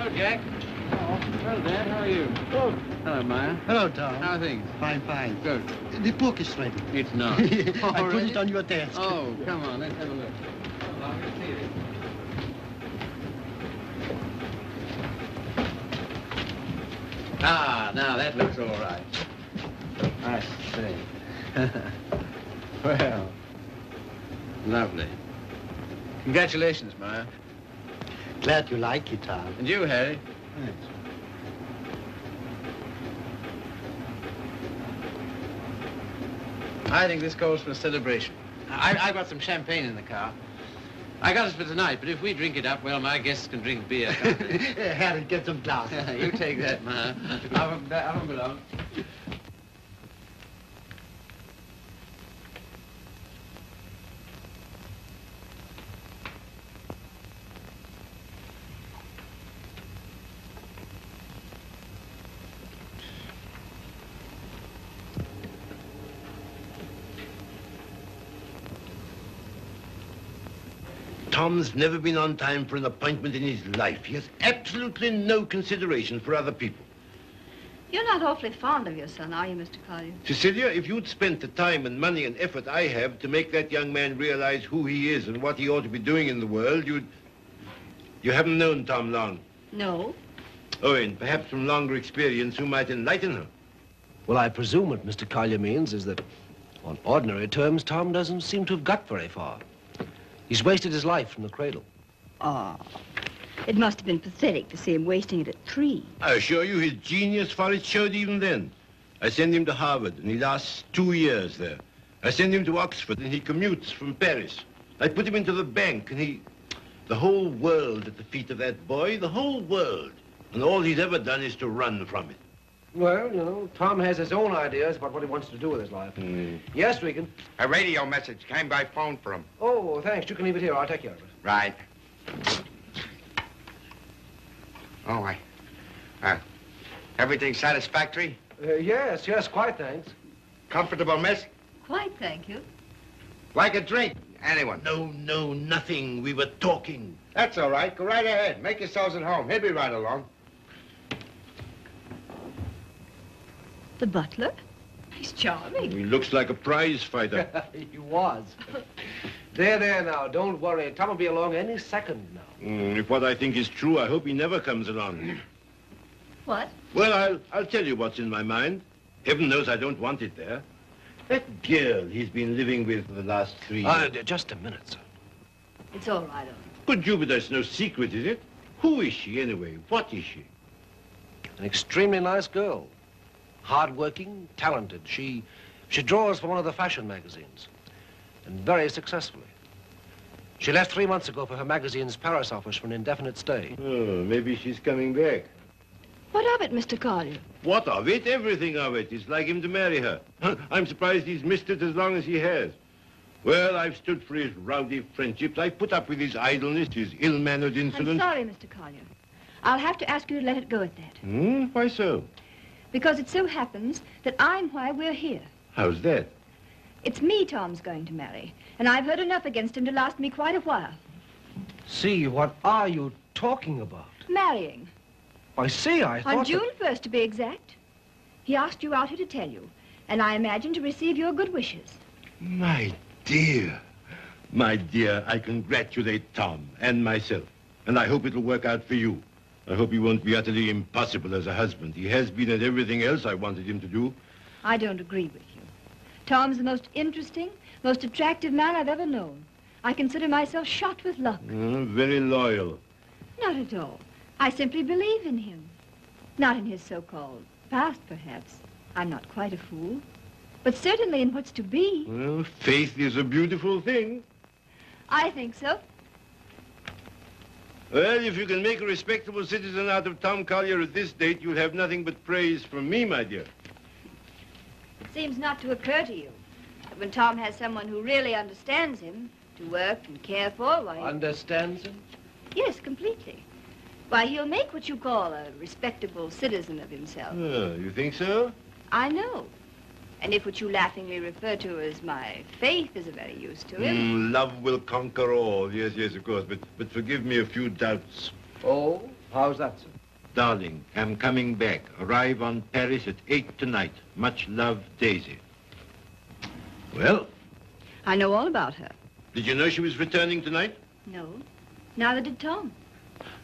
Hello, Jack. Oh, hello, Dad. How are you? Oh. Hello, Maya. Hello, Tom. How are things? Fine, fine. Good. The book is ready. It's not. I put it on your desk. Oh, come on. Let's have a look. Hold on, let's see it. Ah, now that looks all right. I see. Well, lovely. Congratulations, Maya. Glad you like it, Tom. And you, Harry. Thanks. I think this calls for a celebration. I've got some champagne in the car. I got it for tonight, but if we drink it up, well, my guests can drink beer, can't they? Harry, get some glasses. You take that, Maya. I don't belong. Tom's never been on time for an appointment in his life. He has absolutely no consideration for other people. You're not awfully fond of your son, are you, Mr. Collier? Cecelia, if you'd spent the time and money and effort I have to make that young man realize who he is and what he ought to be doing in the world, You haven't known Tom long. No. Oh, and perhaps from longer experience, who might enlighten her. Well, I presume what Mr. Collier means is that, on ordinary terms, Tom doesn't seem to have got very far. He's wasted his life from the cradle. Oh, it must have been pathetic to see him wasting it at 3. I assure you his genius for it showed even then. I send him to Harvard, and he lasts 2 years there. I send him to Oxford, and he commutes from Paris. I put him into the bank, and the whole world at the feet of that boy, the whole world. And all he's ever done is to run from it. Well, you know, Tom has his own ideas about what he wants to do with his life. Yes, Regan? A radio message came by phone for him. Oh, thanks. You can leave it here. I'll take care of it. Right. Oh, everything satisfactory? Yes, quite, thanks. Comfortable, miss? Quite, thank you. Like a drink? Anyone? No, nothing. We were talking. That's all right. Go right ahead. Make yourselves at home. He'll be right along. The butler? He's charming. He looks like a prize fighter. He was. There now. Don't worry. Tom will be along any second now. If what I think is true, I hope he never comes along. What? Well, I'll tell you what's in my mind. Heaven knows I don't want it there. That girl he's been living with for the last 3 years. Just a minute, sir. It's all right, Good Jupiter, it's no secret, is it? Who is she, anyway? What is she? An extremely nice girl. Hard-working, talented. She draws for one of the fashion magazines. And very successfully. She left 3 months ago for her magazine's Paris office for an indefinite stay. Oh, maybe she's coming back. What of it, Mr. Collier? What of it? Everything of it. It's like him to marry her. I'm surprised he's missed it as long as he has. Well, I've stood for his rowdy friendships. I've put up with his idleness, his ill-mannered insolence. I'm sorry, Mr. Collier. I'll have to ask you to let it go at that. Why so? Because it so happens that I'm why we're here. How's that? It's me Tom's going to marry, and I've heard enough against him to last me quite a while. See, what are you talking about? Marrying. I see, I thought On June 1st, to be exact. He asked you out here to tell you, and I imagine to receive your good wishes. My dear, I congratulate Tom and myself, and I hope it'll work out for you. I hope he won't be utterly impossible as a husband. He has been at everything else I wanted him to do. I don't agree with you. Tom's the most interesting, most attractive man I've ever known. I consider myself shot with luck. Very loyal. Not at all. I simply believe in him. Not in his so-called past, perhaps. I'm not quite a fool. But certainly in what's to be. Well, faith is a beautiful thing. I think so. Well, if you can make a respectable citizen out of Tom Collier at this date, you'll have nothing but praise from me, my dear. It seems not to occur to you that when Tom has someone who really understands him, to work and care for, why... Understands him? Yes, completely. Why, he'll make what you call a respectable citizen of himself. Oh, you think so? I know. And if what you laughingly refer to as my faith is of any use to him... Love will conquer all. Yes, of course. But forgive me a few doubts. Oh? How's that, sir? Darling, I'm coming back. Arrive on Paris at 8 tonight. Much love, Daisy. Well, I know all about her. did you know she was returning tonight? No. Neither did Tom.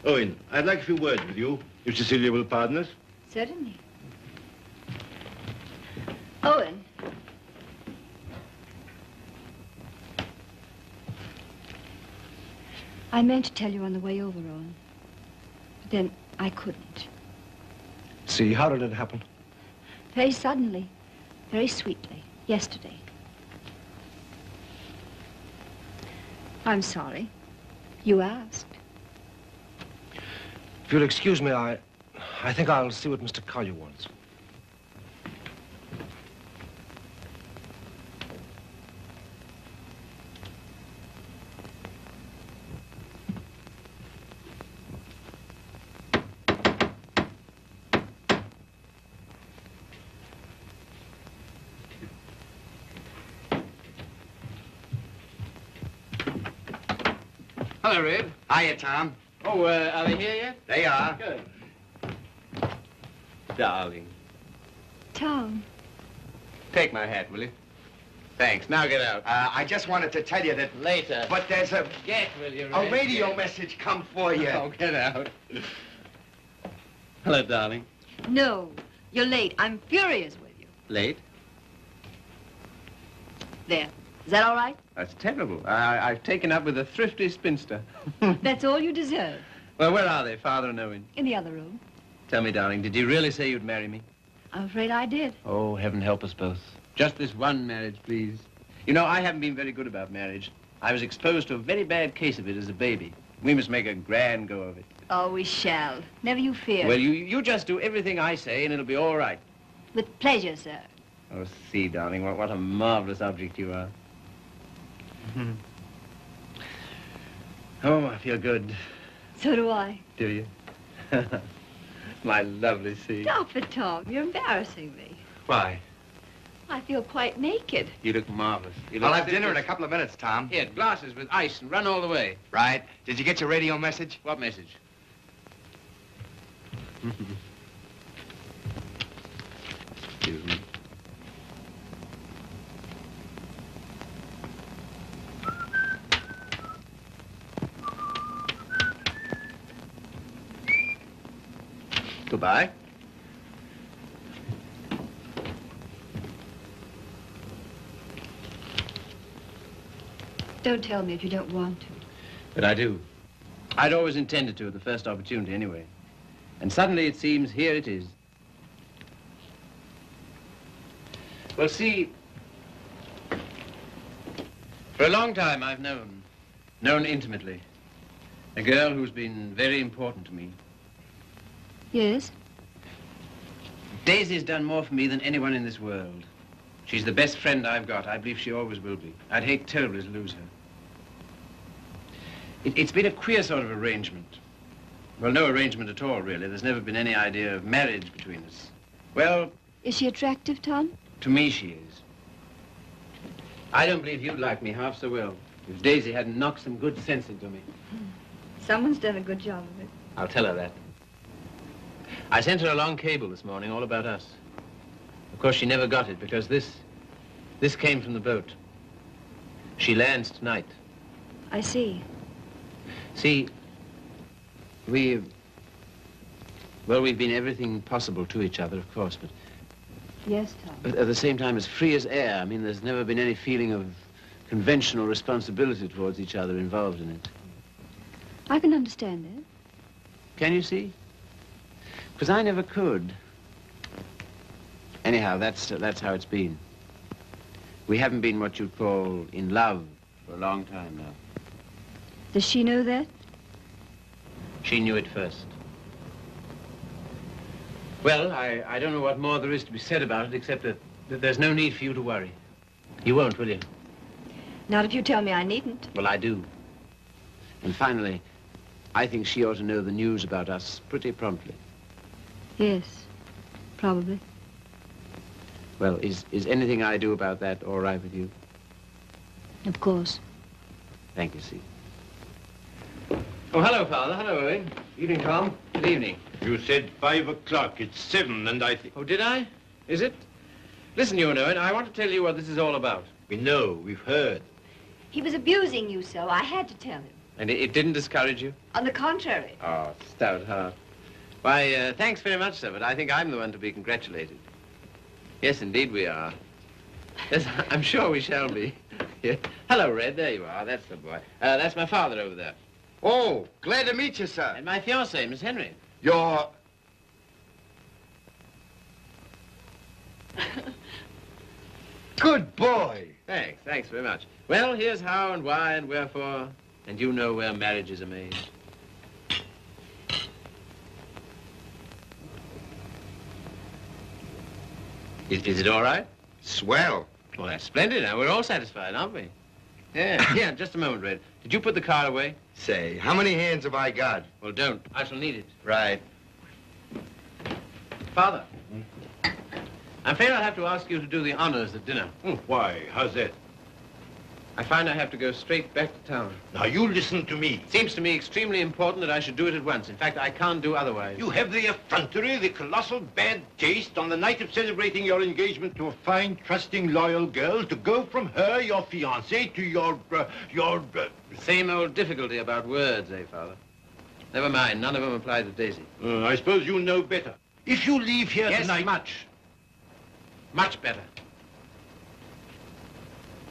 Owen, I'd like a few words with you, if Cecelia will pardon us. Certainly. Owen. I meant to tell you on the way over, Owen. But then I couldn't. See, how did it happen? Very suddenly, very sweetly, yesterday. I'm sorry. You asked. If you'll excuse me, I think I'll see what Mr. Collier wants. Hello, Red. Hiya, Tom. Oh, are they here yet? They are. Good. Darling. Tom. Take my hat, will you? Thanks. Now get out. I just wanted to tell you that... Later. But there's a Get, will you, Red? radio Get. message come for you. Oh, get out. Hello, darling. No, you're late. I'm furious with you. Late? There. Is that all right? That's terrible. I've taken up with a thrifty spinster. That's all you deserve. Well, where are they, Father and Owen? In the other room. Tell me, darling, did you really say you'd marry me? I'm afraid I did. Oh, heaven help us both. Just this one marriage, please. You know, I haven't been very good about marriage. I was exposed to a very bad case of it as a baby. We must make a grand go of it. Oh, we shall. Never you fear. Well, you just do everything I say, and it'll be all right. With pleasure, sir. Oh, see, darling, what a marvelous object you are. Oh, I feel good. So do I. Do you? My lovely sea. Stop it, Tom. You're embarrassing me. Why? I feel quite naked. You look marvelous. You look I'll have fit dinner in as- a couple of minutes, Tom. Here, glasses with ice and run all the way. Right. Did you get your radio message? What message? Excuse me. Goodbye. Don't tell me if you don't want to. But I do. I'd always intended to at the first opportunity anyway. And suddenly it seems here it is. Well, see, for a long time I've known intimately, a girl who's been very important to me. Yes? Daisy's done more for me than anyone in this world. She's the best friend I've got. I believe she always will be. I'd hate terribly to lose her. It's been a queer sort of arrangement. Well, no arrangement at all, really. There's never been any idea of marriage between us. Well, Is she attractive, Tom? to me she is. I don't believe you'd like me half so well if Daisy hadn't knocked some good sense into me. Someone's done a good job of it. I'll tell her that. I sent her a long cable this morning all about us. Of course, she never got it because this came from the boat. She lands tonight. I see. See, we've been everything possible to each other, of course, Yes, Tom. but at the same time as free as air. I mean, there's never been any feeling of conventional responsibility towards each other involved in it. I can understand that. Can you see? Because I never could. Anyhow, that's how it's been. We haven't been what you'd call in love for a long time now. Does she know that? She knew it first. Well, I don't know what more there is to be said about it, except that there's no need for you to worry. You won't, will you? Not if you tell me I needn't. Well, I do. And finally, I think she ought to know the news about us pretty promptly. Yes, probably. Well, is anything I do about that all right with you? Of course. Thank you, see. Oh, hello, Father. Hello, Owen. Evening, Tom. Good evening. You said 5 o'clock. It's 7, and I think... Oh, did I? Is it? Listen, you know it. I want to tell you what this is all about. We know. We've heard. He was abusing you so. I had to tell him. And it didn't discourage you? On the contrary. Oh, stout heart. Why, thanks very much, sir, but I think I'm the one to be congratulated. Yes, indeed we are. Yes, I'm sure we shall be. Yeah. Hello, Red. There you are. That's the boy. That's my father over there. Oh, glad to meet you, sir. And my fiancée, Miss Henry. You're... Good boy. Thanks very much. Well, here's how and why and wherefore, and you know where marriages are made. Is it all right? Swell. Well, that's splendid. Now, we're all satisfied, aren't we? Yeah, yeah, just a moment, Red. Did you put the card away? Say, how many hands have I got? Well, don't. I shall need it. Right. Father, I'm afraid I'll have to ask you to do the honors at dinner. Why? How's that? I find I have to go straight back to town. Now, you listen to me. It seems to me extremely important that I should do it at once. In fact, I can't do otherwise. You have the effrontery, the colossal bad taste on the night of celebrating your engagement to a fine, trusting, loyal girl to go from her, your fiancé, to your... Same old difficulty about words, eh, Father? Never mind. None of them apply to Daisy. I suppose you know better. If you leave here tonight... Yes, much. Much better.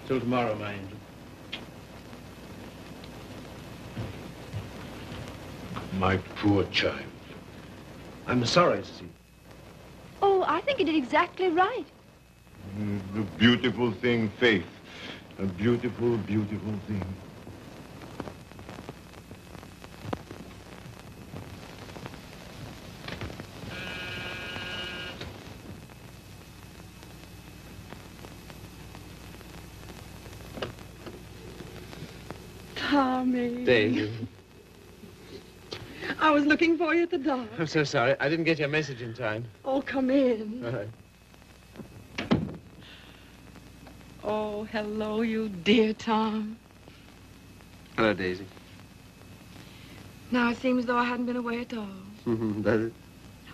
Till tomorrow, my angel. My poor child. I'm sorry, Cecelia. Oh, I think he did exactly right. A beautiful thing, Faith. A beautiful, beautiful thing. Tommy. Daisy. I was looking for you at the door. I'm so sorry. I didn't get your message in time. Oh, come in. All right. Oh, hello, you dear Tom. Hello, Daisy. Now it seems as though I hadn't been away at all. Does it?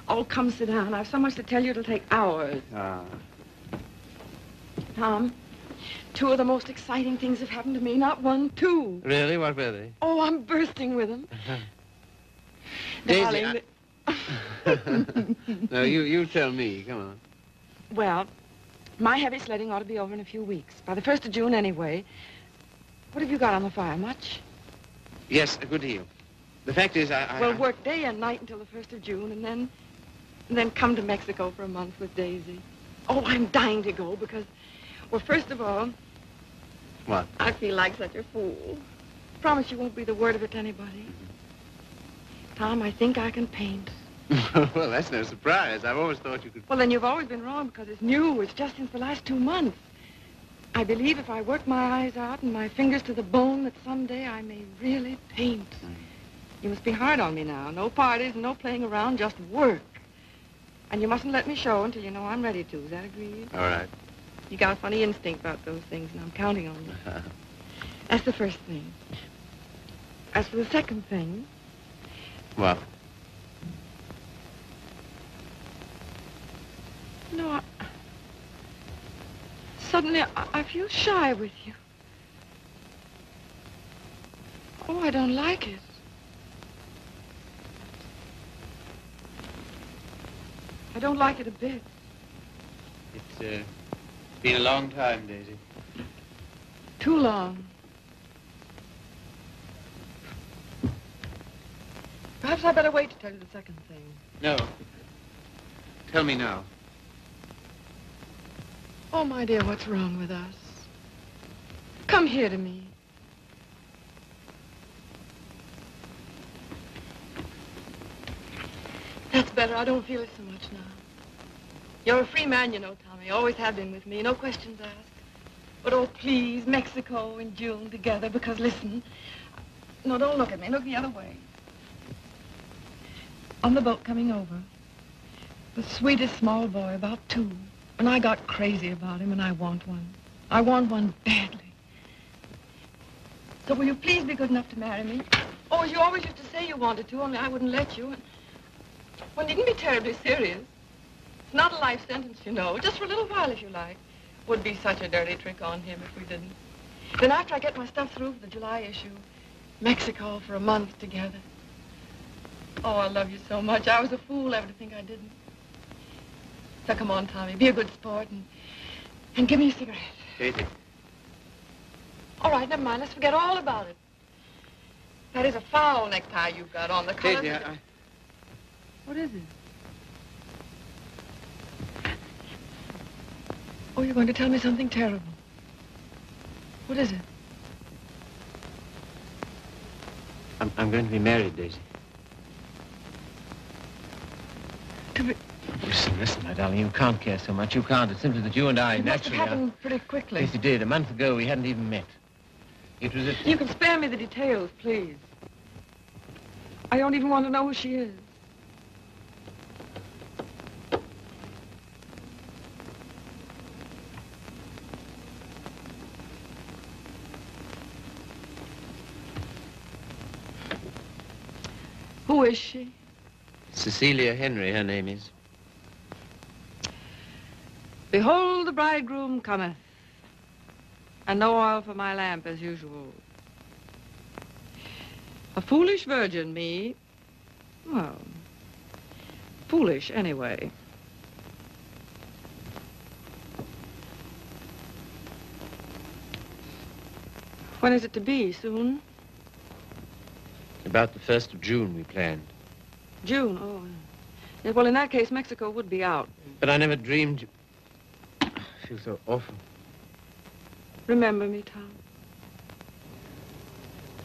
Oh, come sit down. I have so much to tell you it'll take hours. Ah. Tom, two of the most exciting things have happened to me. Not one, two. Really? What were they? Oh, I'm bursting with them. Daisy, Darling, No, you tell me. Come on. Well, my heavy sledding ought to be over in a few weeks. By the 1st of June, anyway. What have you got on the fire? Much? Yes, a good deal. The fact is, Well, work day and night until the 1st of June, and then come to Mexico for a month with Daisy. Oh, I'm dying to go because, well, first of all... What? I feel like such a fool. Promise you won't breathe a word of it to anybody. Tom, I think I can paint. Well, that's no surprise. I've always thought you could... Well, then you've always been wrong because it's new. It's just since the last 2 months. I believe if I work my eyes out and my fingers to the bone that someday I may really paint. You must be hard on me now. No parties, no playing around, just work. And you mustn't let me show until you know I'm ready to. Is that agreed? All right. You got a funny instinct about those things, and I'm counting on you. That's the first thing. As for the second thing... What? No, suddenly I feel shy with you. Oh, I don't like it. I don't like it a bit. It's been a long time, Daisy. Too long. Perhaps I better wait to tell you the second thing. No. Tell me now. Oh, my dear, what's wrong with us? Come here to me. That's better. I don't feel it so much now. You're a free man, you know, Tommy. Always have been with me. No questions asked. But, oh, please, Mexico in June together, because, listen. No, don't look at me. Look the other way. On the boat coming over, the sweetest small boy, about 2. And I got crazy about him, and I want one. I want one badly. So will you please be good enough to marry me? Oh, as you always used to say you wanted to, only I wouldn't let you. And One needn't be terribly serious. It's not a life sentence, you know. Just for a little while, if you like. Would be such a dirty trick on him if we didn't. Then after I get my stuff through for the July issue, Mexico for a month together. Oh, I love you so much. I was a fool ever to think I didn't. So come on, Tommy, be a good sport and give me a cigarette. Daisy. All right, never mind. Let's forget all about it. That is a foul necktie you've got on. The colors... Daisy, What is it? Oh, you're going to tell me something terrible. What is it? I'm going to be married, Daisy. To be... Listen, my darling, you can't care so much. You can't. It's simply that you and I It must have naturally happened pretty quickly. Yes, it did. A month ago, we hadn't even met. It was at... You can spare me the details, please. I don't even want to know who she is. Who is she? Cecelia Henry, her name is. Behold, the bridegroom cometh, and no oil for my lamp as usual. A foolish virgin, me. Well, foolish anyway. When is it to be? Soon? About the 1st of June, we planned. June, oh. Yeah, well, in that case, Mexico would be out. But I never dreamed... I feel so awful. Remember me, Tom.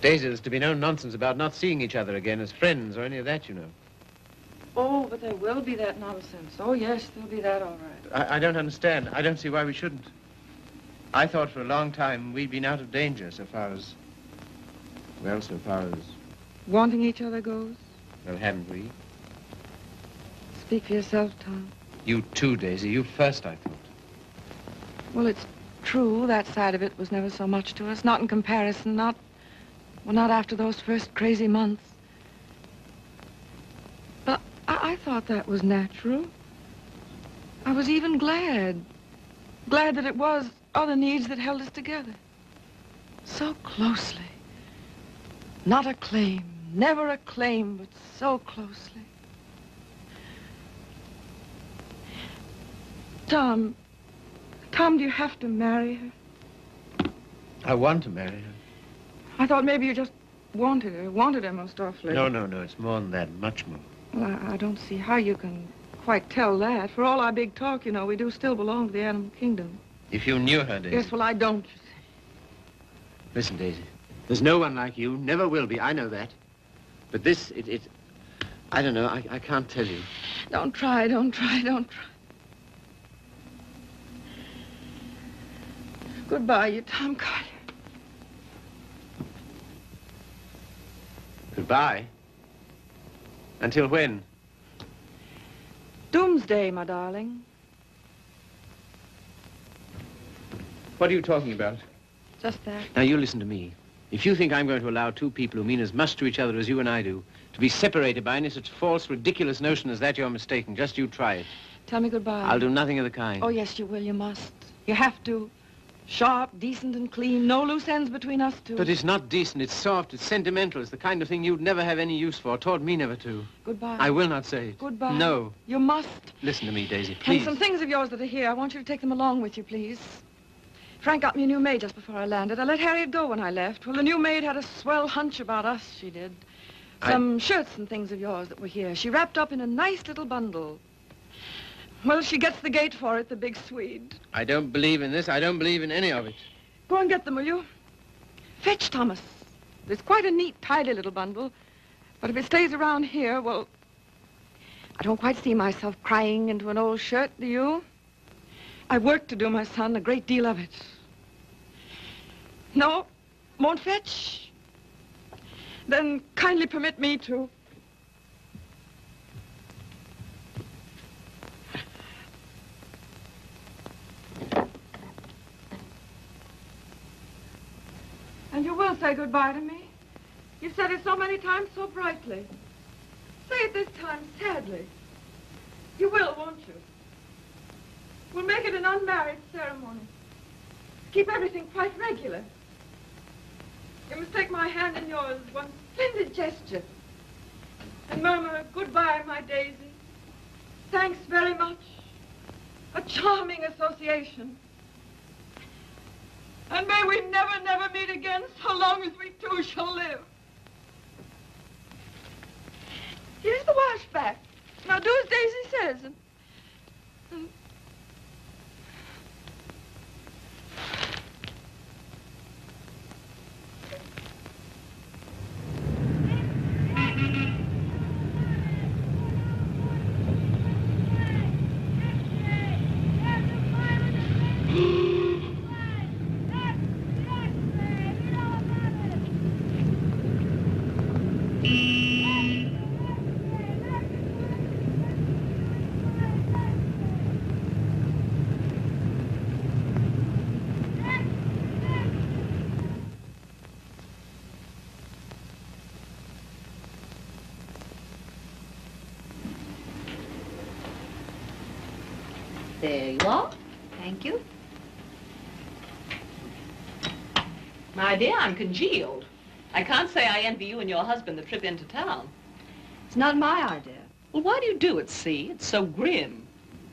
Daisy, there's to be no nonsense about not seeing each other again as friends or any of that, you know. Oh, but there will be that nonsense. Oh, yes, there'll be that, all right. I don't understand. I don't see why we shouldn't. I thought for a long time we'd been out of danger so far as... Well, so far as... Wanting each other goes? Well, haven't we? Speak for yourself, Tom. You too, Daisy. You first, I thought. Well, it's true. That side of it was never so much to us. Not in comparison. Not after those first crazy months. But I thought that was natural. I was even glad. Glad that it was other needs that held us together. So closely. Not a claim. Never a claim, but so closely. Tom, do you have to marry her? I want to marry her. I thought maybe you just wanted her most awfully. No, it's more than that, much more. Well, I don't see how you can quite tell that. For all our big talk, you know, we do still belong to the animal kingdom. If you knew her, Daisy. Yes, well, I don't, you see. Listen, Daisy, there's no one like you, never will be, I know that. But this, I don't know, I can't tell you. Don't try. Goodbye, you Tom Collier. Goodbye. Until when? Doomsday, my darling. What are you talking about? Just that. Now, you listen to me. If you think I'm going to allow two people who mean as much to each other as you and I do to be separated by any such false, ridiculous notion as that, you're mistaken. Just you try it. Tell me goodbye. I'll do nothing of the kind. Oh, yes, you will. You must. You have to. Sharp, decent, and clean. No loose ends between us two. But it's not decent. It's soft. It's sentimental. It's the kind of thing you'd never have any use for. Taught me never to. Goodbye. I will not say it. Goodbye. No. You must. Listen to me, Daisy, please. And some things of yours that are here, I want you to take them along with you, please. Frank got me a new maid just before I landed. I let Harriet go when I left. Well, the new maid had a swell hunch about us, she did. Some shirts and things of yours that were here. She wrapped up in a nice little bundle. Well, she gets the gate for it, the big Swede. I don't believe in this. I don't believe in any of it. Go and get them, will you? Fetch, Thomas. It's quite a neat, tidy little bundle. But if it stays around here, well, I don't quite see myself crying into an old shirt, do you? I've work to do, my son, a great deal of it. No? Won't fetch? Then kindly permit me to. And you will say goodbye to me? You've said it so many times so brightly. Say it this time sadly. You will, won't you? We'll make it an unmarried ceremony. Keep everything quite regular. You must take my hand in yours, one splendid gesture, and murmur, goodbye, my Daisy. Thanks very much. A charming association. And may we never, never meet again so long as we two shall live. Here's the washback. Now do as Daisy says. And There you are. Thank you. My dear, I'm congealed. I can't say I envy you and your husband the trip into town. It's not my idea. Well, why do you do it, see? It's so grim.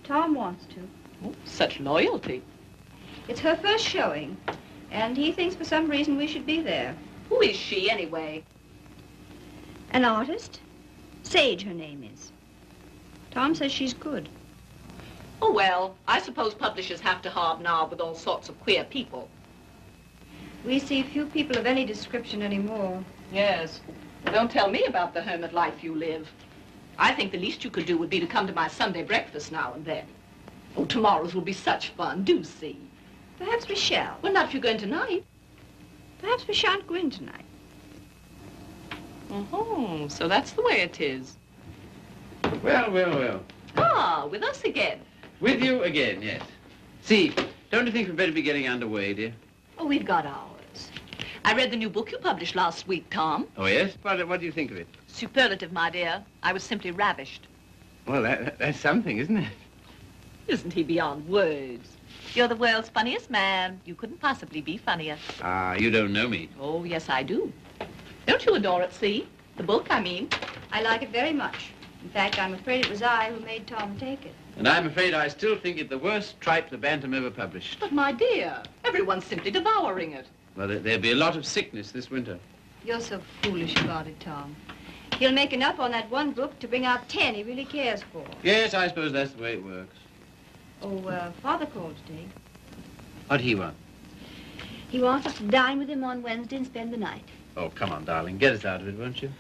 Tom wants to. Oh, such loyalty. It's her first showing, and he thinks for some reason we should be there. Who is she, anyway? An artist? Sage, her name is. Tom says she's good. Oh, well, I suppose publishers have to hobnob with all sorts of queer people. We see few people of any description anymore. Yes. Don't tell me about the hermit life you live. I think the least you could do would be to come to my Sunday breakfast now and then. Oh, tomorrow's will be such fun. Do see. Perhaps we shall. Well, not if you're going tonight. Perhaps we shan't go in tonight. Oh, so that's the way it is. Well, well, well. Ah, with us again. With you again, yes. See, don't you think we'd better be getting underway, dear? Oh, we've got ours. I read the new book you published last week, Tom. Oh, yes? What do you think of it? Superlative, my dear. I was simply ravished. Well, that's something, isn't it? Isn't he beyond words? You're the world's funniest man. You couldn't possibly be funnier. Ah, you don't know me. Oh, yes, I do. Don't you adore it, see? The book, I mean. I like it very much. In fact, I'm afraid it was I who made Tom take it. And I'm afraid I still think it the worst tripe the Bantam ever published. But, my dear, everyone's simply devouring it. Well, there'll be a lot of sickness this winter. You're so foolish about it, Tom. He'll make enough on that one book to bring out 10 he really cares for. Yes, I suppose that's the way it works. Oh, Father called today. What'd he want? He wants us to dine with him on Wednesday and spend the night. Oh, come on, darling. Get us out of it, won't you?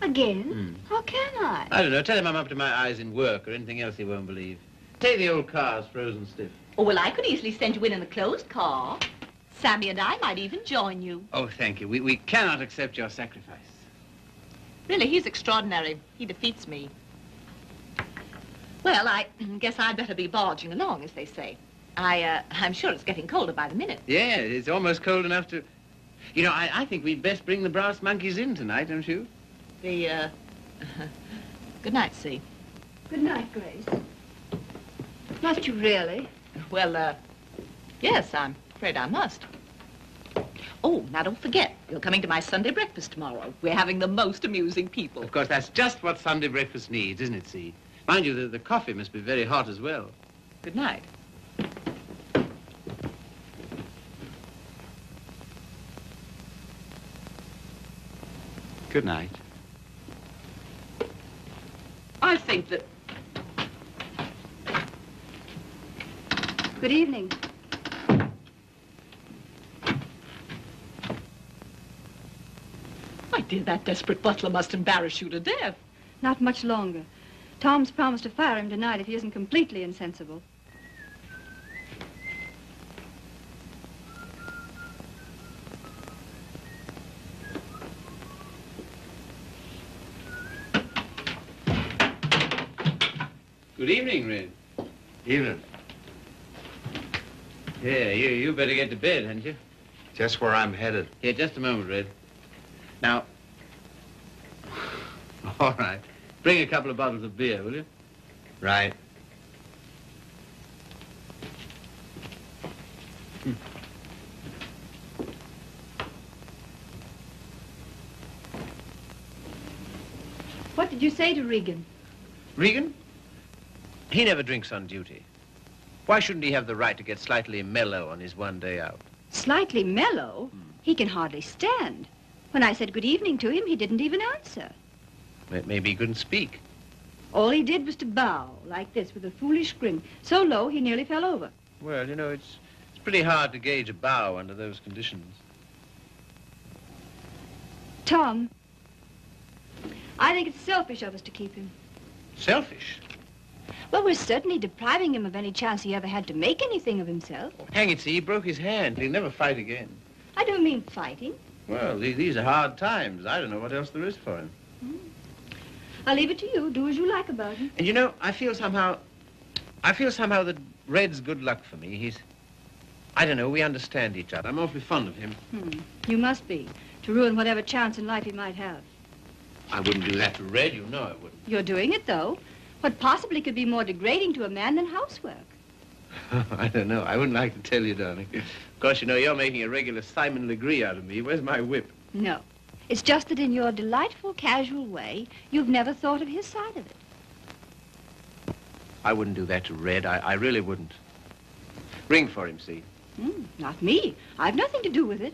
Again? How can I? I don't know. Tell him I'm up to my eyes in work or anything else he won't believe. Take the old car's frozen stiff. Oh, well, I could easily send you in a closed car. Sammy and I might even join you. Oh, thank you. We cannot accept your sacrifice. Really, he's extraordinary. He defeats me. Well, I guess I'd better be barging along, as they say. I'm sure it's getting colder by the minute. Yeah, it's almost cold enough to... You know, I think we'd best bring the brass monkeys in tonight, don't you? Good night, See. Good night, Grace. Must you really? Well, yes, I'm afraid I must. Oh, now don't forget, you're coming to my Sunday breakfast tomorrow. We're having the most amusing people. Of course, that's just what Sunday breakfast needs, isn't it, See? Mind you, the coffee must be very hot as well. Good night. Good night. I think that... Good evening. My dear, that desperate butler must embarrass you to death. Not much longer. Tom's promised to fire him tonight if he isn't completely insensible. Good evening, Red. Evening. Yeah, you better get to bed, hadn't you? Just where I'm headed. Here, just a moment, Red. Now... All right. Bring a couple of bottles of beer, will you? Right. What did you say to Regan? Regan? He never drinks on duty. Why shouldn't he have the right to get slightly mellow on his one day out? Slightly mellow? He can hardly stand. When I said good evening to him, he didn't even answer. Maybe he couldn't speak. All he did was to bow, like this, with a foolish grin, so low he nearly fell over. Well, you know, it's pretty hard to gauge a bow under those conditions. Tom, I think it's selfish of us to keep him. Selfish? Well, we're certainly depriving him of any chance he ever had to make anything of himself. Hang it, see, he broke his hand. He'll never fight again. I don't mean fighting. Well, these are hard times. I don't know what else there is for him. I'll leave it to you. Do as you like about him. And you know, I feel somehow that Red's good luck for me. I don't know, we understand each other. I'm awfully fond of him. You must be, to ruin whatever chance in life he might have. I wouldn't do that to Red, you know I wouldn't. You're doing it, though. What possibly could be more degrading to a man than housework? I don't know. I wouldn't like to tell you, darling. Of course, you know, you're making a regular Simon Legree out of me. Where's my whip? No. It's just that in your delightful, casual way, you've never thought of his side of it. I wouldn't do that to Red. I really wouldn't. Ring for him, see? Not me. I've nothing to do with it.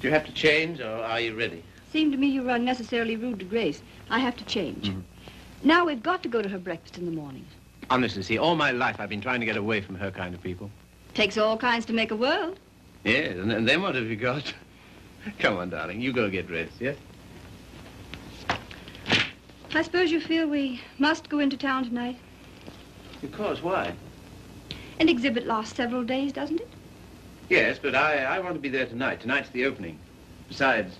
Do you have to change, or are you ready? Seemed to me you were unnecessarily rude to Grace. I have to change. Now we've got to go to her breakfast in the morning. Honestly, see, all my life I've been trying to get away from her kind of people. Takes all kinds to make a world. Yes, and then what have you got? Come on, darling, you go get dressed, yes? I suppose you feel we must go into town tonight. Of course, why? An exhibit lasts several days, doesn't it? Yes, but I want to be there tonight. Tonight's the opening. Besides,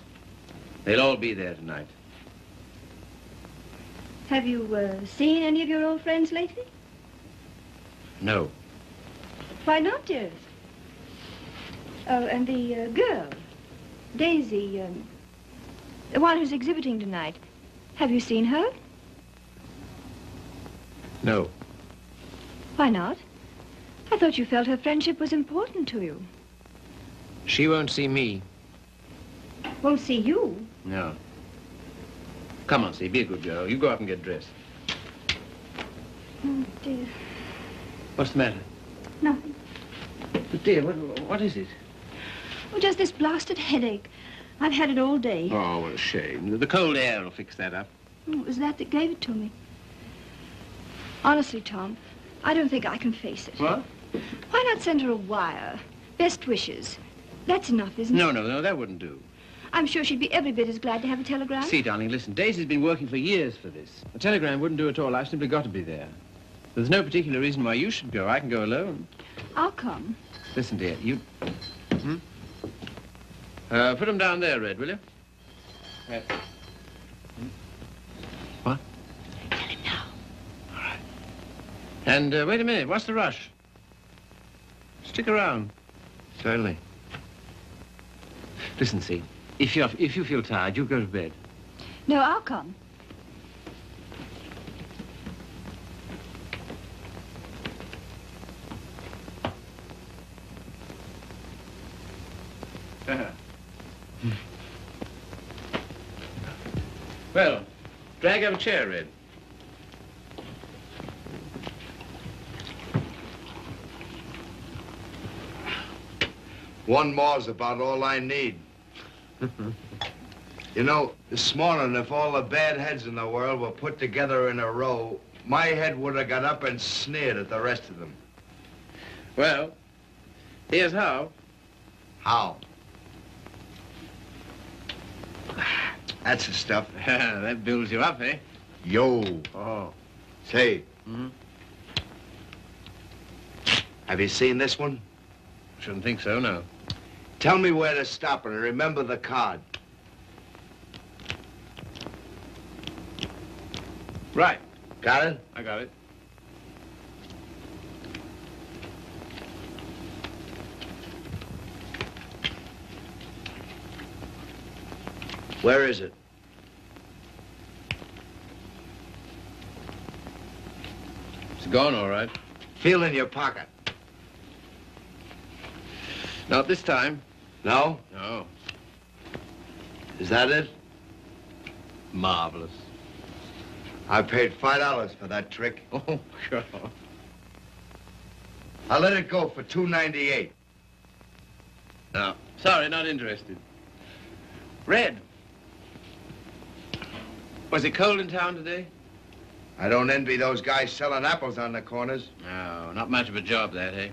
they'll all be there tonight. Have you seen any of your old friends lately? No. Why not, dearest? Oh, and the girl, Daisy, the one who's exhibiting tonight. Have you seen her? No. Why not? I thought you felt her friendship was important to you. She won't see me. Won't see you? No. Come on, see, be a good girl. You go up and get dressed. Oh, dear. What's the matter? Nothing. But dear, what is it? Oh, just this blasted headache. I've had it all day. Oh, what a shame. The cold air will fix that up. Oh, it was that gave it to me. Honestly, Tom, I don't think I can face it. What? Why not send her a wire? Best wishes. That's enough, isn't it? No, that wouldn't do. I'm sure she'd be every bit as glad to have a telegram. See, darling, listen, Daisy's been working for years for this. A telegram wouldn't do at all. I've simply got to be there. There's no particular reason why you should go. I can go alone. I'll come. Listen, dear, you... put them down there, Red, will you? What? Tell him now. All right. And wait a minute. What's the rush? Stick around. Certainly. Listen, see, if you feel tired, you go to bed. No, I'll come. Well, drag up a chair, Red. One more's about all I need. You know, this morning, if all the bad heads in the world were put together in a row, my head would have got up and sneered at the rest of them. Well, here's how. How? That's the stuff. That builds you up, eh? Yo. Oh. Say. Have you seen this one? Shouldn't think so, no. Tell me where to stop and remember the card. Right. Got it? I got it. Where is it? It's gone, all right. Feel in your pocket. Not this time. No? No. Is that it? Marvelous. I paid $5 for that trick. Oh, God. I let it go for $2.98. No. Sorry, not interested. Red. Was it cold in town today? I don't envy those guys selling apples on the corners. No, not much of a job, that, eh?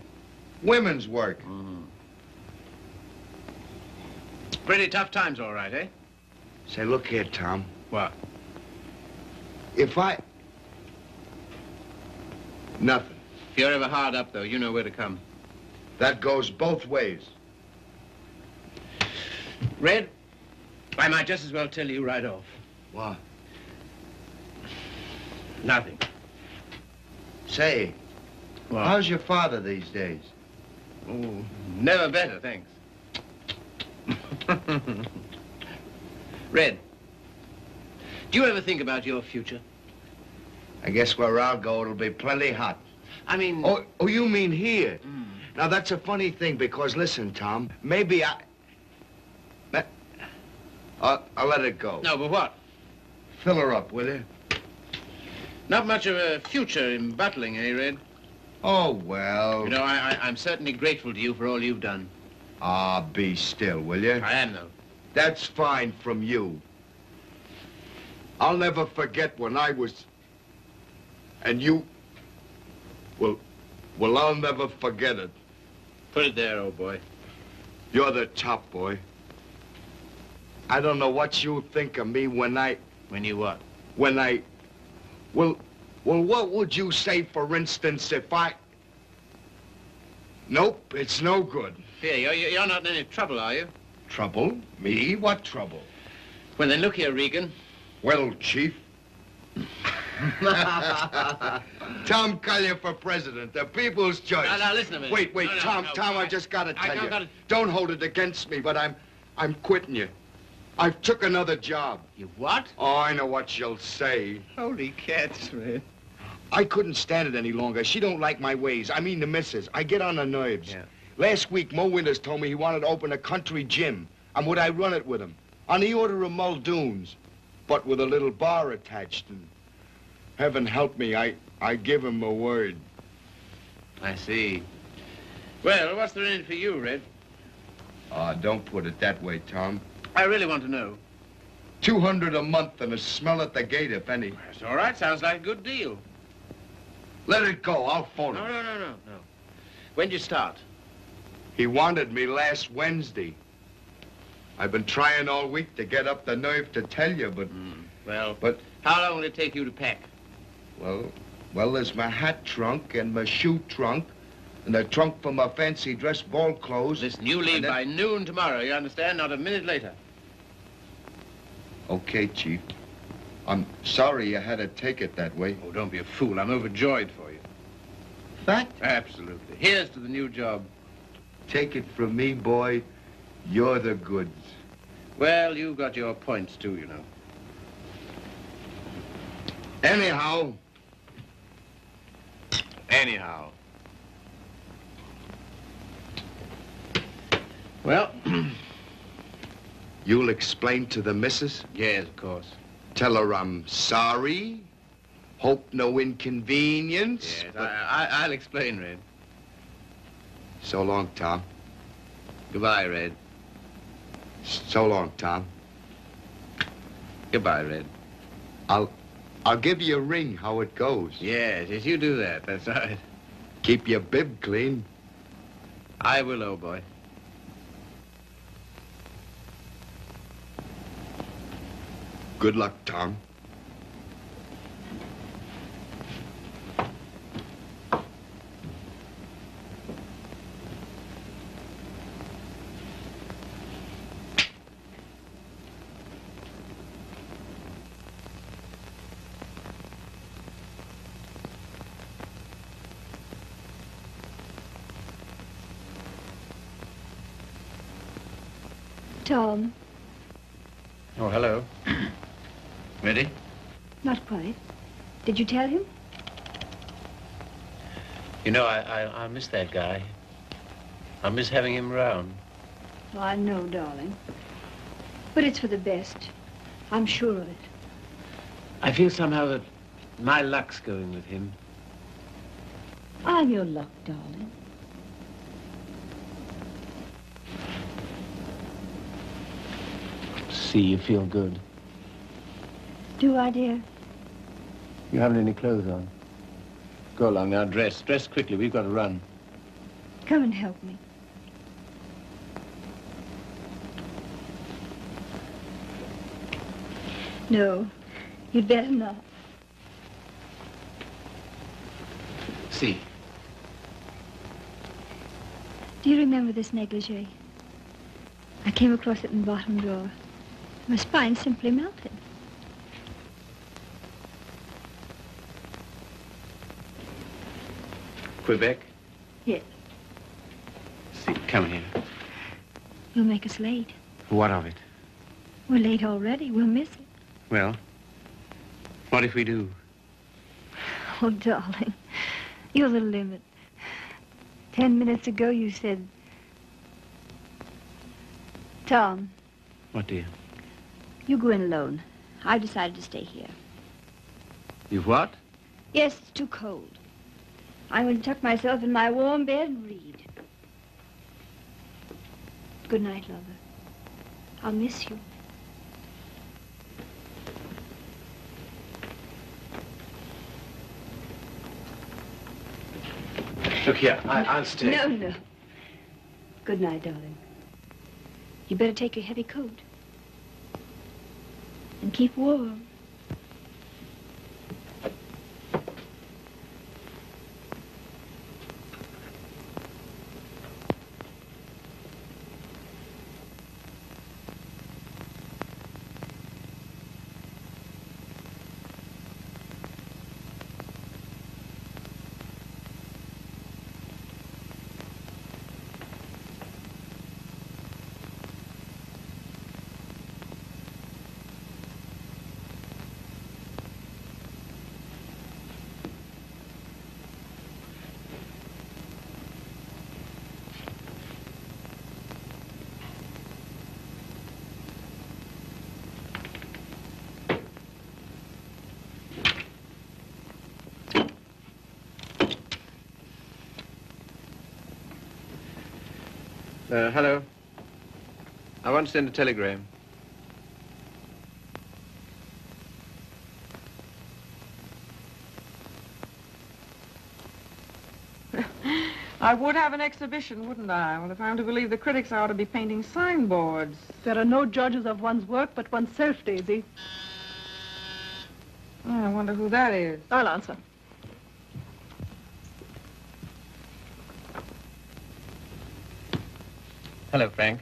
Women's work. Pretty tough times, all right, eh? Say, look here, Tom. What? If I... Nothing. If you're ever hard up, though, you know where to come. That goes both ways. Red, I might just as well tell you right off. What? Nothing. Say, What? how's your father these days? Oh, never better, thanks. Red, do you ever think about your future? I guess where I'll go, it'll be plenty hot. I mean... Oh, you mean here? Now, that's a funny thing, because listen, Tom, maybe I'll let it go. No, but what? Fill her up, will you? Not much of a future in butling, eh, Red? Oh, well. You know, I'm certainly grateful to you for all you've done. Ah, be still, will you? I am, though. That's fine from you. I'll never forget when I was... And you... Well, I'll never forget it. Put it there, old boy. You're the top, boy. I don't know what you think of me when I... When you what? When I... Well, what would you say, for instance, if I... Nope, it's no good. Here, you're not in any trouble, are you? Trouble? Me? What trouble? Well, then, look here, Regan. Well, Chief. Tom Collier for president, the people's choice. Now, listen a minute. Wait, No, Tom, no, I just gotta tell you. gotta... Don't hold it against me, but I'm quitting you. I've took another job. You what? Oh, I know what you'll say. Holy cats, man. I couldn't stand it any longer. She don't like my ways. I mean the missus. I get on her nerves. Yeah. Last week, Mo Winters told me he wanted to open a country gym. And would I run it with him? On the order of Muldoon's, but with a little bar attached. And heaven help me, I give him a word. I see. Well, what's there in it for you, Red? Don't put it that way, Tom. I really want to know. $200 a month and a smell at the gate, if any. That's all right. Sounds like a good deal. Let it go. I'll phone him. No. When'd you start? He wanted me last Wednesday. I've been trying all week to get up the nerve to tell you, but... Well, But... how long will it take you to pack? Well, there's my hat trunk and my shoe trunk and the trunk for my fancy dress ball clothes. Listen, you leave by noon tomorrow, you understand? Not a minute later. Okay, Chief. I'm sorry you had to take it that way. Oh, don't be a fool. I'm overjoyed for you. Fact? Absolutely. Here's to the new job. Take it from me, boy. You're the goods. Well, you got your points, too, you know. Anyhow. Well, You'll explain to the missus? yes, of course. Tell her I'm sorry. Hope no inconvenience. Yes, I'll explain, Red. So long, Tom. Goodbye, Red. So long, Tom. Goodbye, Red. I'll give you a ring how it goes. Yes, you do that. That's right. Keep your bib clean. I will, old boy. Good luck, Tom. Tom, Oh, hello. Ready? Not quite. Did you tell him? You know, I miss that guy. I miss having him around. Oh, I know, darling. But it's for the best. I'm sure of it. I feel somehow that my luck's going with him. I'm your luck, darling. See, you feel good. Do I, dear? You haven't any clothes on. Go along now, dress. Dress quickly, we've got to run. Come and help me. No, you'd better not. See. Do you remember this negligee? I came across it in the bottom drawer. My spine simply melted. Quebec? Yes. See, come here. You'll make us late. What of it? We're late already. We'll miss it. Well, what if we do? Oh, darling, you're the limit. 10 minutes ago you said... Tom, What, dear? you go in alone. I've decided to stay here. You've what? Yes, it's too cold. I'm going to tuck myself in my warm bed and read. Good night, lover. I'll miss you. Look here, I'll stay. No, no. Good night, darling. You better take your heavy coat. And keep warm. Hello. I want to send a telegram. I would have an exhibition, wouldn't I? Well, if I'm to believe the critics, I ought to be painting signboards. There are no judges of one's work but oneself, Daisy. Oh, I wonder who that is. I'll answer. Hello, Frank.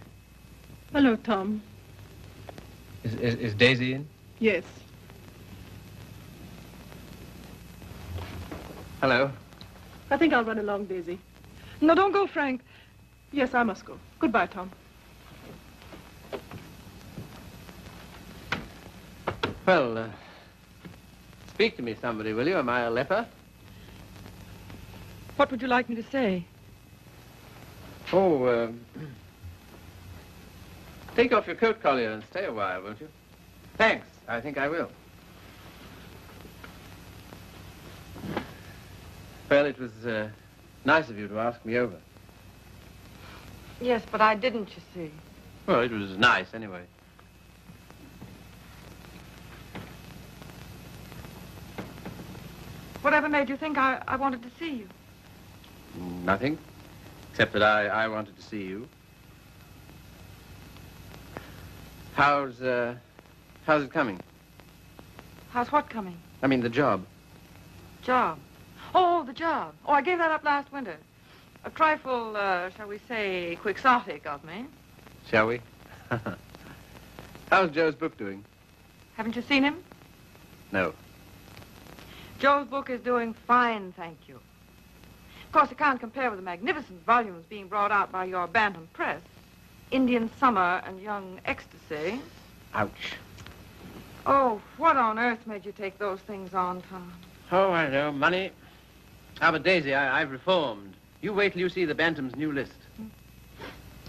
Hello, Tom. Is Daisy in? Yes. Hello. I think I'll run along, Daisy. No, don't go, Frank. Yes, I must go. Goodbye, Tom. Well, speak to me, somebody, will you? Am I a leper? What would you like me to say? Oh, take off your coat, Collier, and stay a while, won't you? Thanks. I think I will. Well, it was nice of you to ask me over. Yes, but I didn't, you see. Well, it was nice, anyway. Whatever made you think I wanted to see you? Nothing, except that I wanted to see you. How's it coming? How's what coming? I mean, the job. Job. Oh, the job. Oh, I gave that up last winter. A trifle, shall we say, quixotic of me. Shall we? How's Joe's book doing? Haven't you seen him? No. Joe's book is doing fine, thank you. Of course, it can't compare with the magnificent volumes being brought out by your Bantam Press. Indian Summer and Young Ecstasy. Ouch. Oh, what on earth made you take those things on, Tom? Oh, I know. Money. Ah, but Daisy, I've reformed. You wait till you see the Bantam's new list.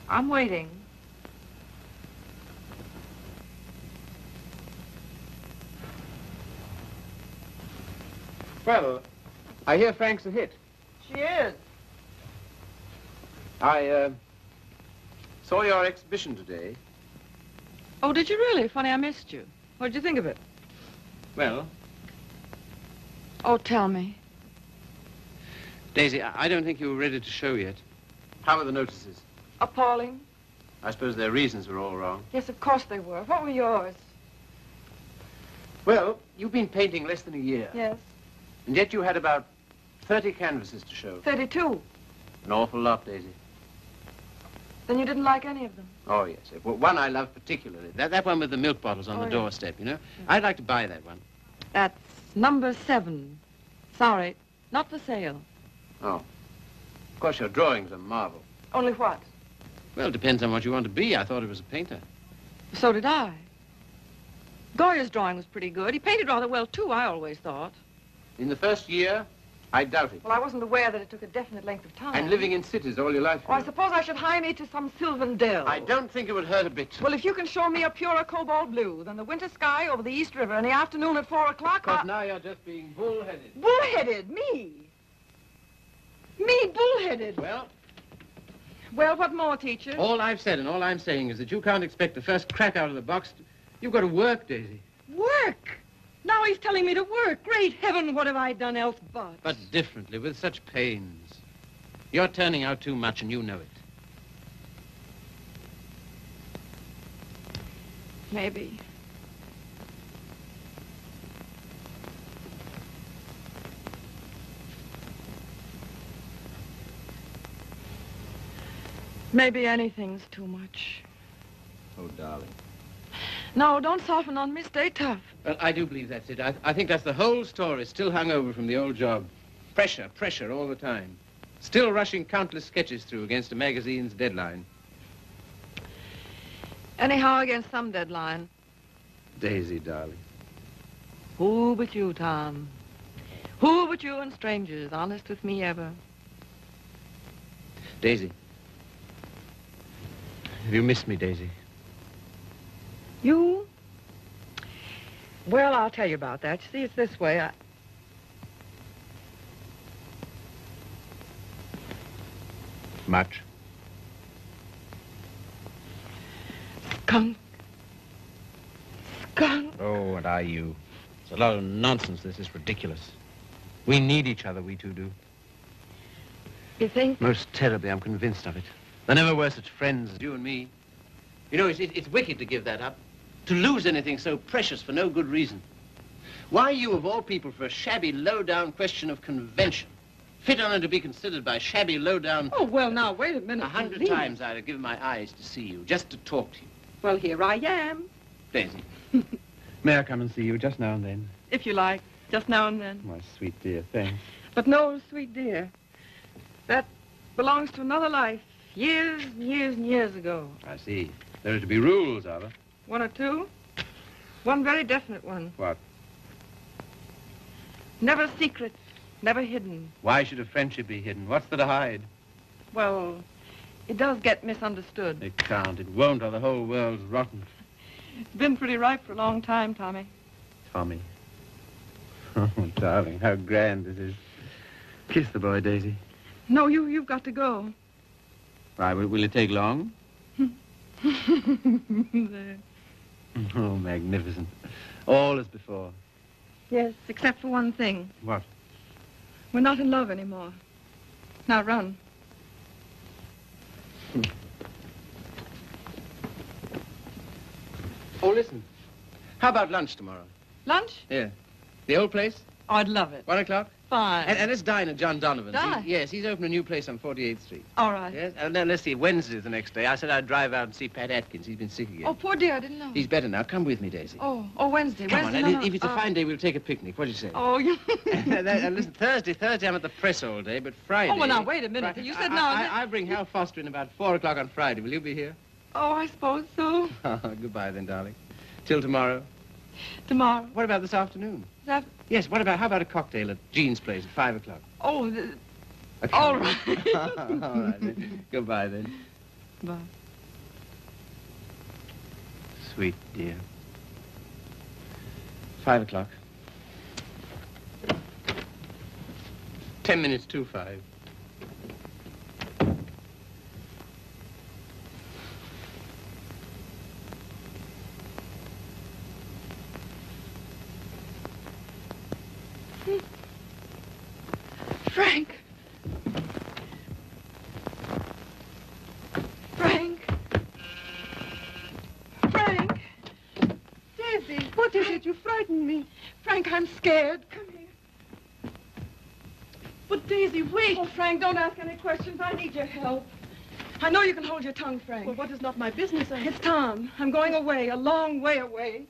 I'm waiting. Well, I hear Frank's a hit. She is. I saw your exhibition today. Oh, did you really? Funny, I missed you. What did you think of it? Well, Oh, tell me. Daisy, I don't think you were ready to show yet. How are the notices? Appalling. I suppose their reasons were all wrong. Yes, of course they were. What were yours? Well, you've been painting less than a year. Yes. And yet you had about 30 canvases to show. 32. An awful lot, Daisy. Then you didn't like any of them? Oh, yes. Well, one I love particularly. That one with the milk bottles on Oh, the yeah. doorstep, you know? I'd like to buy that one. That's number 7. Sorry, not for sale. Oh. Of course, your drawings are marvel. Only what? Well, it depends on what you want to be. I thought it was a painter. So did I. Goya's drawing was pretty good. He painted rather well, too, I always thought. In the first year, I doubt it. Well, I wasn't aware that it took a definite length of time. And living in cities all your life. Oh, I suppose I should hie me to some sylvan dell. I don't think it would hurt a bit. Well, if you can show me a purer cobalt blue than the winter sky over the East River in the afternoon at 4 o'clock, Because now you're just being bullheaded. Bullheaded? Me? Me bullheaded? Well, what more, teacher? all I've said and all I'm saying is that you can't expect the first crack out of the box. You've got to work, Daisy. Work? Now he's telling me to work. Great heaven, what have I done else but? But differently, with such pains. You're turning out too much and you know it. Maybe. Maybe anything's too much. Oh, darling. No, don't soften on me. Stay tough. Well, I do believe that's it. I think that's the whole story, still hung over from the old job. Pressure all the time. Still rushing countless sketches through against a magazine's deadline. Anyhow, against some deadline. Daisy, darling. Who but you, Tom? Who but you and strangers, honest with me ever? Daisy. Have you missed me, Daisy? You? Well, I'll tell you about that. You see, it's this way. Much. Skunk. Skunk. Oh, and are you? It's a lot of nonsense. This is ridiculous. We need each other, we two do. You think? Most terribly, I'm convinced of it. There never were such friends as you and me. You know, it's wicked to give that up. To lose anything so precious for no good reason. Why you, of all people, for a shabby, low-down question of convention? Fit on to be considered by shabby, low-down... Oh, well, now, wait a minute. 100 please. times I'd have given my eyes to see you, just to talk to you. Well, here I am. Daisy. May I come and see you just now and then? If you like, just now and then. My sweet dear, thanks. But no, sweet dear, that belongs to another life, years and years and years ago. I see. There are to be rules, are there? 1 or 2. One very definite one. What? Never secret, never hidden. Why should a friendship be hidden? What's there to hide? Well, it does get misunderstood. It can't. It won't, or the whole world's rotten. It's been pretty ripe for a long time, Tommy. Tommy. Oh, darling, how grand this is. Kiss the boy, Daisy. No, you've got to go. Why, will it take long? There. Oh, magnificent. All as before. Yes, except for one thing. What? We're not in love anymore. Now run. Oh, listen. How about lunch tomorrow? Lunch? Yeah. The old place? Oh, I'd love it. 1 o'clock? Fine. And let's dine at John Donovan's. Dine? Yes, he's opened a new place on 48th Street. All right. Yes, and then let's see, Wednesday's the next day. I said I'd drive out and see Pat Atkins. He's been sick again. Oh, poor dear, I didn't know. He's better now. Come with me, Daisy. Oh, Wednesday. Come on, Wednesday. and if it's a fine day, we'll take a picnic. What do you say? Oh, you... And listen, Thursday I'm at the press all day, but Friday... Oh, well, now, wait a minute. You said now... I bring Hal Foster in about 4 o'clock on Friday. Will you be here? Oh, I suppose so. Goodbye then, darling. Till tomorrow. Tomorrow. What about this afternoon? That... Yes, how about a cocktail at Jean's place at 5 o'clock? Oh, Okay. all right. All right, then. Goodbye, then. Bye. Sweet dear. 5 o'clock. 10 minutes to 5. Frank. Frank. Frank. Daisy, what is it? You frightened me. Frank, I'm scared. Come here. But Daisy, wait. Oh, Frank, don't ask any questions. I need your help. I know you can hold your tongue, Frank. Well, what is not my business? It's Tom. I'm going away, a long way away.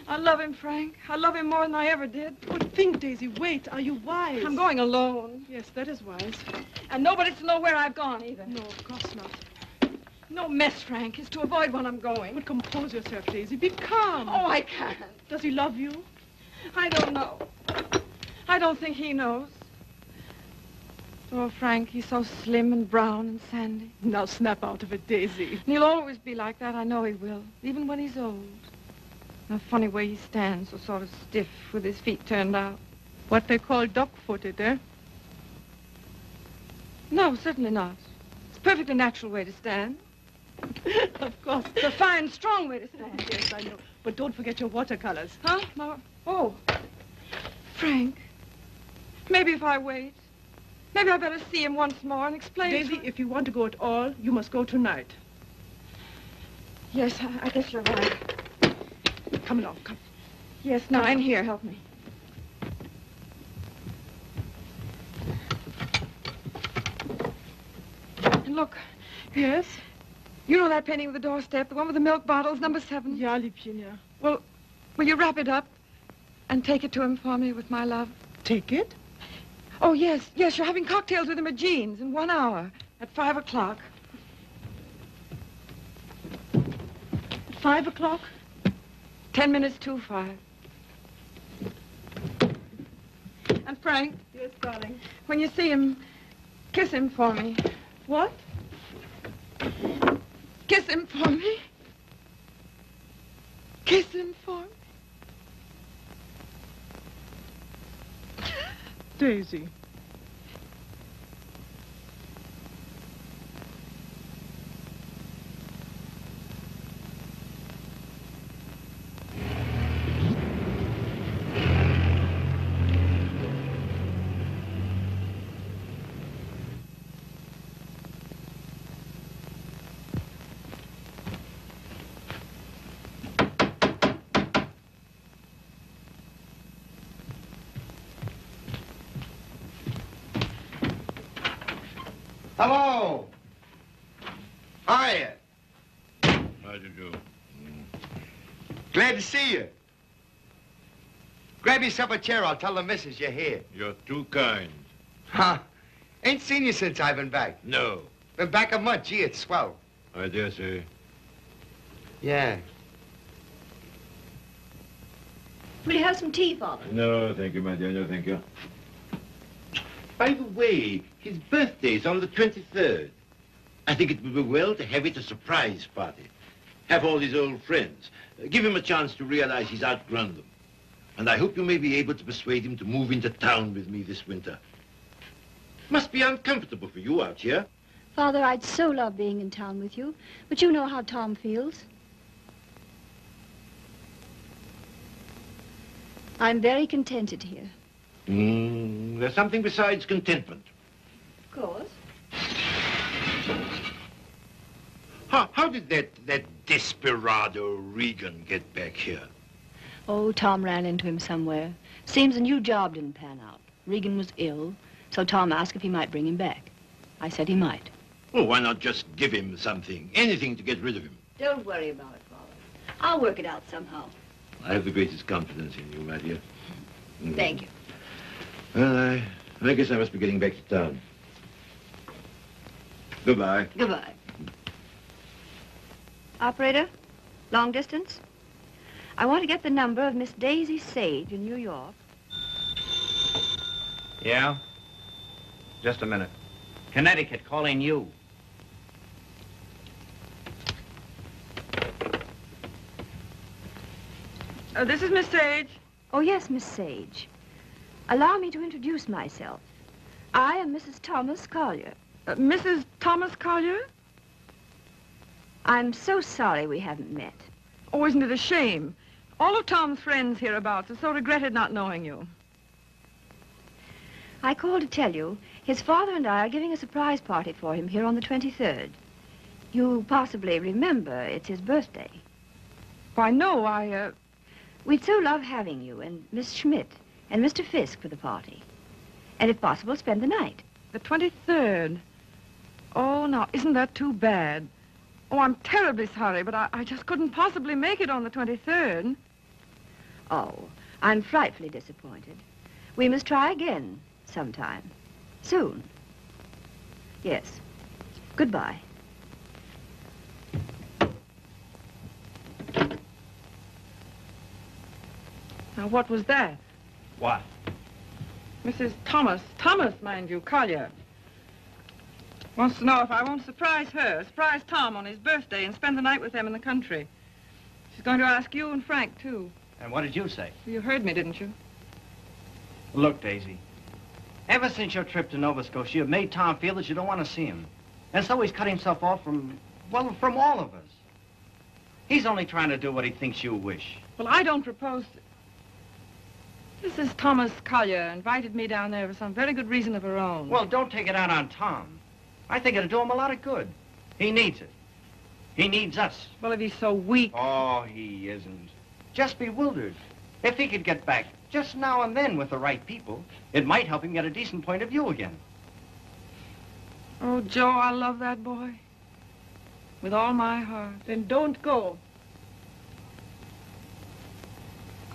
I love him, Frank. I love him more than I ever did. But think, Daisy, wait. Are you wise? I'm going alone. Yes, that is wise. And nobody's to know where I've gone, either. No, of course not. No mess, Frank. It's to avoid when I'm going. But compose yourself, Daisy. Be calm. Oh, I can't. Does he love you? I don't know. I don't think he knows. Oh, Frank, he's so slim and brown and sandy. Now snap out of it, Daisy. And he'll always be like that. I know he will, even when he's old. A funny way he stands, so sort of stiff, with his feet turned out. What they call duck-footed, eh? No, certainly not. It's a perfectly natural way to stand. Of course. It's a fine, strong way to stand. Yes, I know. But don't forget your watercolors. Huh? Oh. Frank, maybe if I wait, maybe I better see him once more and explain Daisy, if you want to go at all, you must go tonight. Yes, I guess you're right. Come along, come. Yes, now, in here, help me. And look. Yes? You know that painting of the doorstep, the one with the milk bottles, number 7? Ja, Liebchen, ja. Well, will you wrap it up and take it to him for me with my love? Take it? Oh, yes, you're having cocktails with him at Jean's in 1 hour at 5 o'clock. At 5 o'clock? 10 minutes to 5. And Frank, Yes, darling. when you see him, kiss him for me. What? Kiss him for me. Kiss him for me. Daisy. Hello. Hiya. How do you do? Glad to see you. Grab yourself a chair. I'll tell the missus you're here. You're too kind. Huh? Ain't seen you since I've been back. No. Been back a month. Gee, it's swell. I dare say. Yeah. Will you have some tea, Father? No, thank you, my dear. No, thank you. By the way, his birthday's on the 23rd. I think it would be well to have it a surprise party. Have all his old friends. Give him a chance to realize he's outgrown them. And I hope you may be able to persuade him to move into town with me this winter. Must be uncomfortable for you out here. Father, I'd so love being in town with you, but you know how Tom feels. I'm very contented here. There's something besides contentment. Of course. How did that desperado Regan get back here? Oh, Tom ran into him somewhere. Seems a new job didn't pan out. Regan was ill, so Tom asked if he might bring him back. I said he might. Well, why not just give him something, anything to get rid of him? Don't worry about it, Father. I'll work it out somehow. I have the greatest confidence in you, my dear. Thank you. Well, I guess I must be getting back to town. Goodbye. Goodbye. Operator, long distance? I want to get the number of Miss Daisy Sage in New York. Yeah? Just a minute. Connecticut, calling you. This is Miss Sage. Oh, yes, Miss Sage. Allow me to introduce myself. I am Mrs. Thomas Collier. Mrs. Thomas Collier? I'm so sorry we haven't met. Oh, isn't it a shame? All of Tom's friends hereabouts have so regretted not knowing you. I called to tell you his father and I are giving a surprise party for him here on the 23rd. You possibly remember it's his birthday. Why, no, We'd so love having you and Miss Schmidt and Mr. Fisk for the party. And if possible, spend the night. The 23rd. Oh, now, isn't that too bad? Oh, I'm terribly sorry, but I just couldn't possibly make it on the 23rd. Oh, I'm frightfully disappointed. We must try again sometime. Soon. Yes. Goodbye. Now, what was that? What? Mrs. Thomas, mind you, Collier. Wants to know if I won't surprise Tom on his birthday and spend the night with them in the country. She's going to ask you and Frank, too. And what did you say? You heard me, didn't you? Look, Daisy, ever since your trip to Nova Scotia, you've made Tom feel that you don't want to see him. And so he's cut himself off from all of us. He's only trying to do what he thinks you wish. Well, I don't propose to... Mrs. Thomas Collier invited me down there for some very good reason of her own. Well, don't take it out on Tom. I think it'll do him a lot of good. He needs it. He needs us. Well, if he's so weak... Oh, he isn't. Just bewildered. If he could get back just now and then with the right people, it might help him get a decent point of view again. Oh, Joe, I love that boy. With all my heart. Then don't go.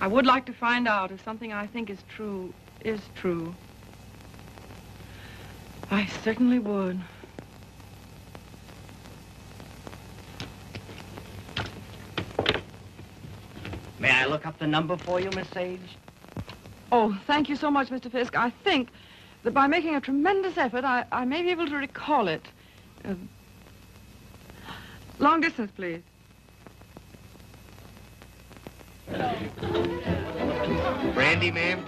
I would like to find out if something I think is true. I certainly would. May I look up the number for you, Miss Sage? Oh, thank you so much, Mr. Fisk. I think that by making a tremendous effort, I may be able to recall it. Long distance, please. Brandy, ma'am?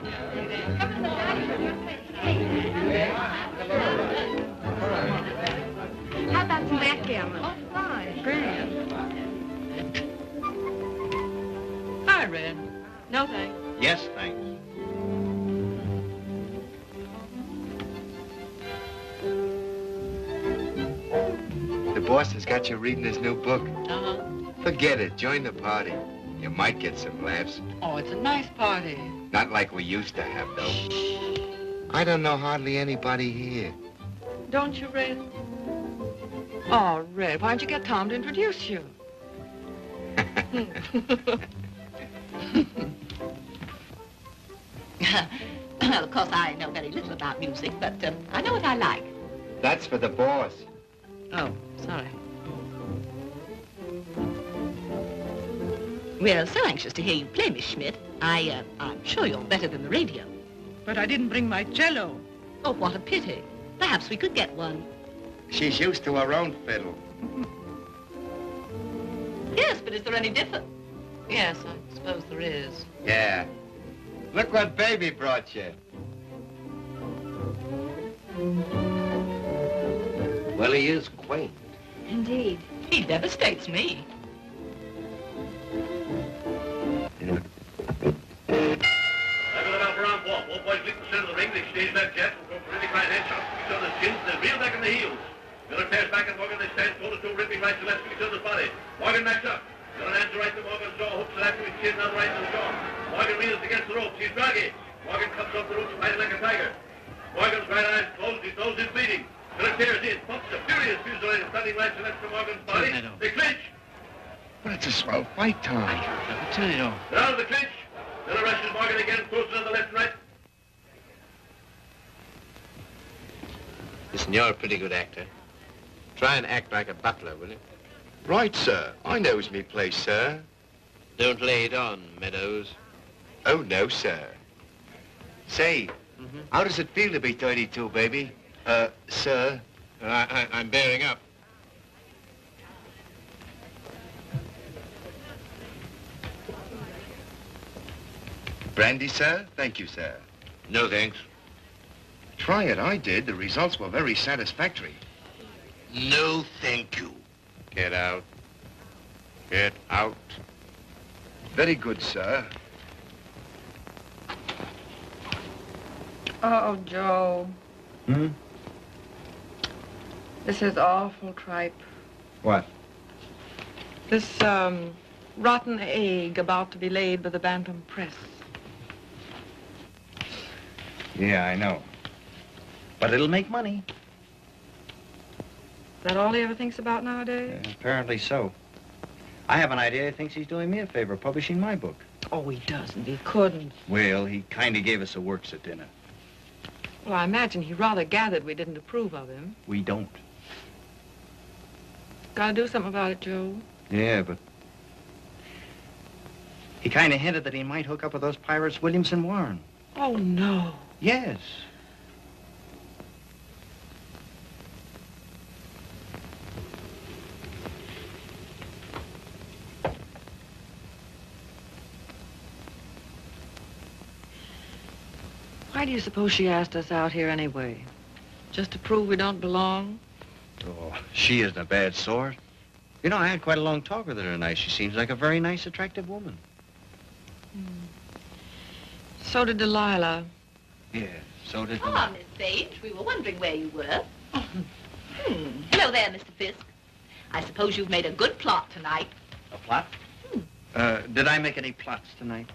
How about some backgammon? Oh, fine. Grand. Hi, Red. No thanks. Yes, thanks. The boss has got you reading his new book. Uh-huh. Forget it. Join the party. You might get some laughs. Oh, it's a nice party. Not like we used to have, though. I don't know hardly anybody here. Don't you, Red? Oh, Red, why don't you get Tom to introduce you? Well, of course, I know very little about music, but I know what I like. That's for the boss. Oh, sorry. We're so anxious to hear you play, Miss Schmidt. I'm sure you're better than the radio. But I didn't bring my cello. Oh, what a pity. Perhaps we could get one. She's used to her own fiddle. Yes, but is there any difference? Yes, I suppose there is. Yeah. Look what Baby brought you. Well, he is quaint. Indeed. He devastates me. All boys leap the center of the ring. They exchange that jab. Go for really fine head shots to each other's chins. They reel back in the heels. Miller tears back and Morgan. They stand toe-to-toe, ripping right to left to each other's body. Morgan backs up. Miller hands the right to Morgan's jaw, hooks it after his chin, now the right to the jaw. Morgan reels against the ropes. He's draggy. Morgan comes off the ropes, fighting like a tiger. Morgan's right eye's closed. His nose is bleeding. Miller tears in, pumps a furious fusillade of stunning right to left to Morgan's body. They clinch. But it's a swell fight, Tom. I tell you. They're out of the clinch. Miller rushes Morgan again, throws it on the left and right. Listen, you're a pretty good actor. Try and act like a butler, will you? Right, sir. I knows me place, sir. Don't lay it on, Meadows. Oh, no, sir. Say, how does it feel to be 32, baby? Sir? I'm bearing up. Brandy, sir? Thank you, sir. No, thanks. Try it, I did. The results were very satisfactory. No, thank you. Get out. Get out. Very good, sir. Oh, Joe. Hmm? This is awful tripe. What? This, rotten egg about to be laid by the Bantam Press. Yeah, I know. But it'll make money. Is that all he ever thinks about nowadays? Apparently so. I have an idea he thinks he's doing me a favor, publishing my book. Oh, he doesn't. He couldn't. Well, he kind of gave us a works at dinner. Well, I imagine he rather gathered we didn't approve of him. We don't. Gotta do something about it, Joe. Yeah, but... He kind of hinted that he might hook up with those pirates, Williamson Warren. Oh, no. Yes. Why do you suppose she asked us out here anyway? Just to prove we don't belong? Oh, she isn't a bad sort. You know, I had quite a long talk with her tonight. She seems like a very nice, attractive woman. So did Delilah. Yeah, so did... Ah, Miss Sage, we were wondering where you were. Hello there, Mr. Fisk. I suppose you've made a good plot tonight. A plot? Did I make any plots tonight?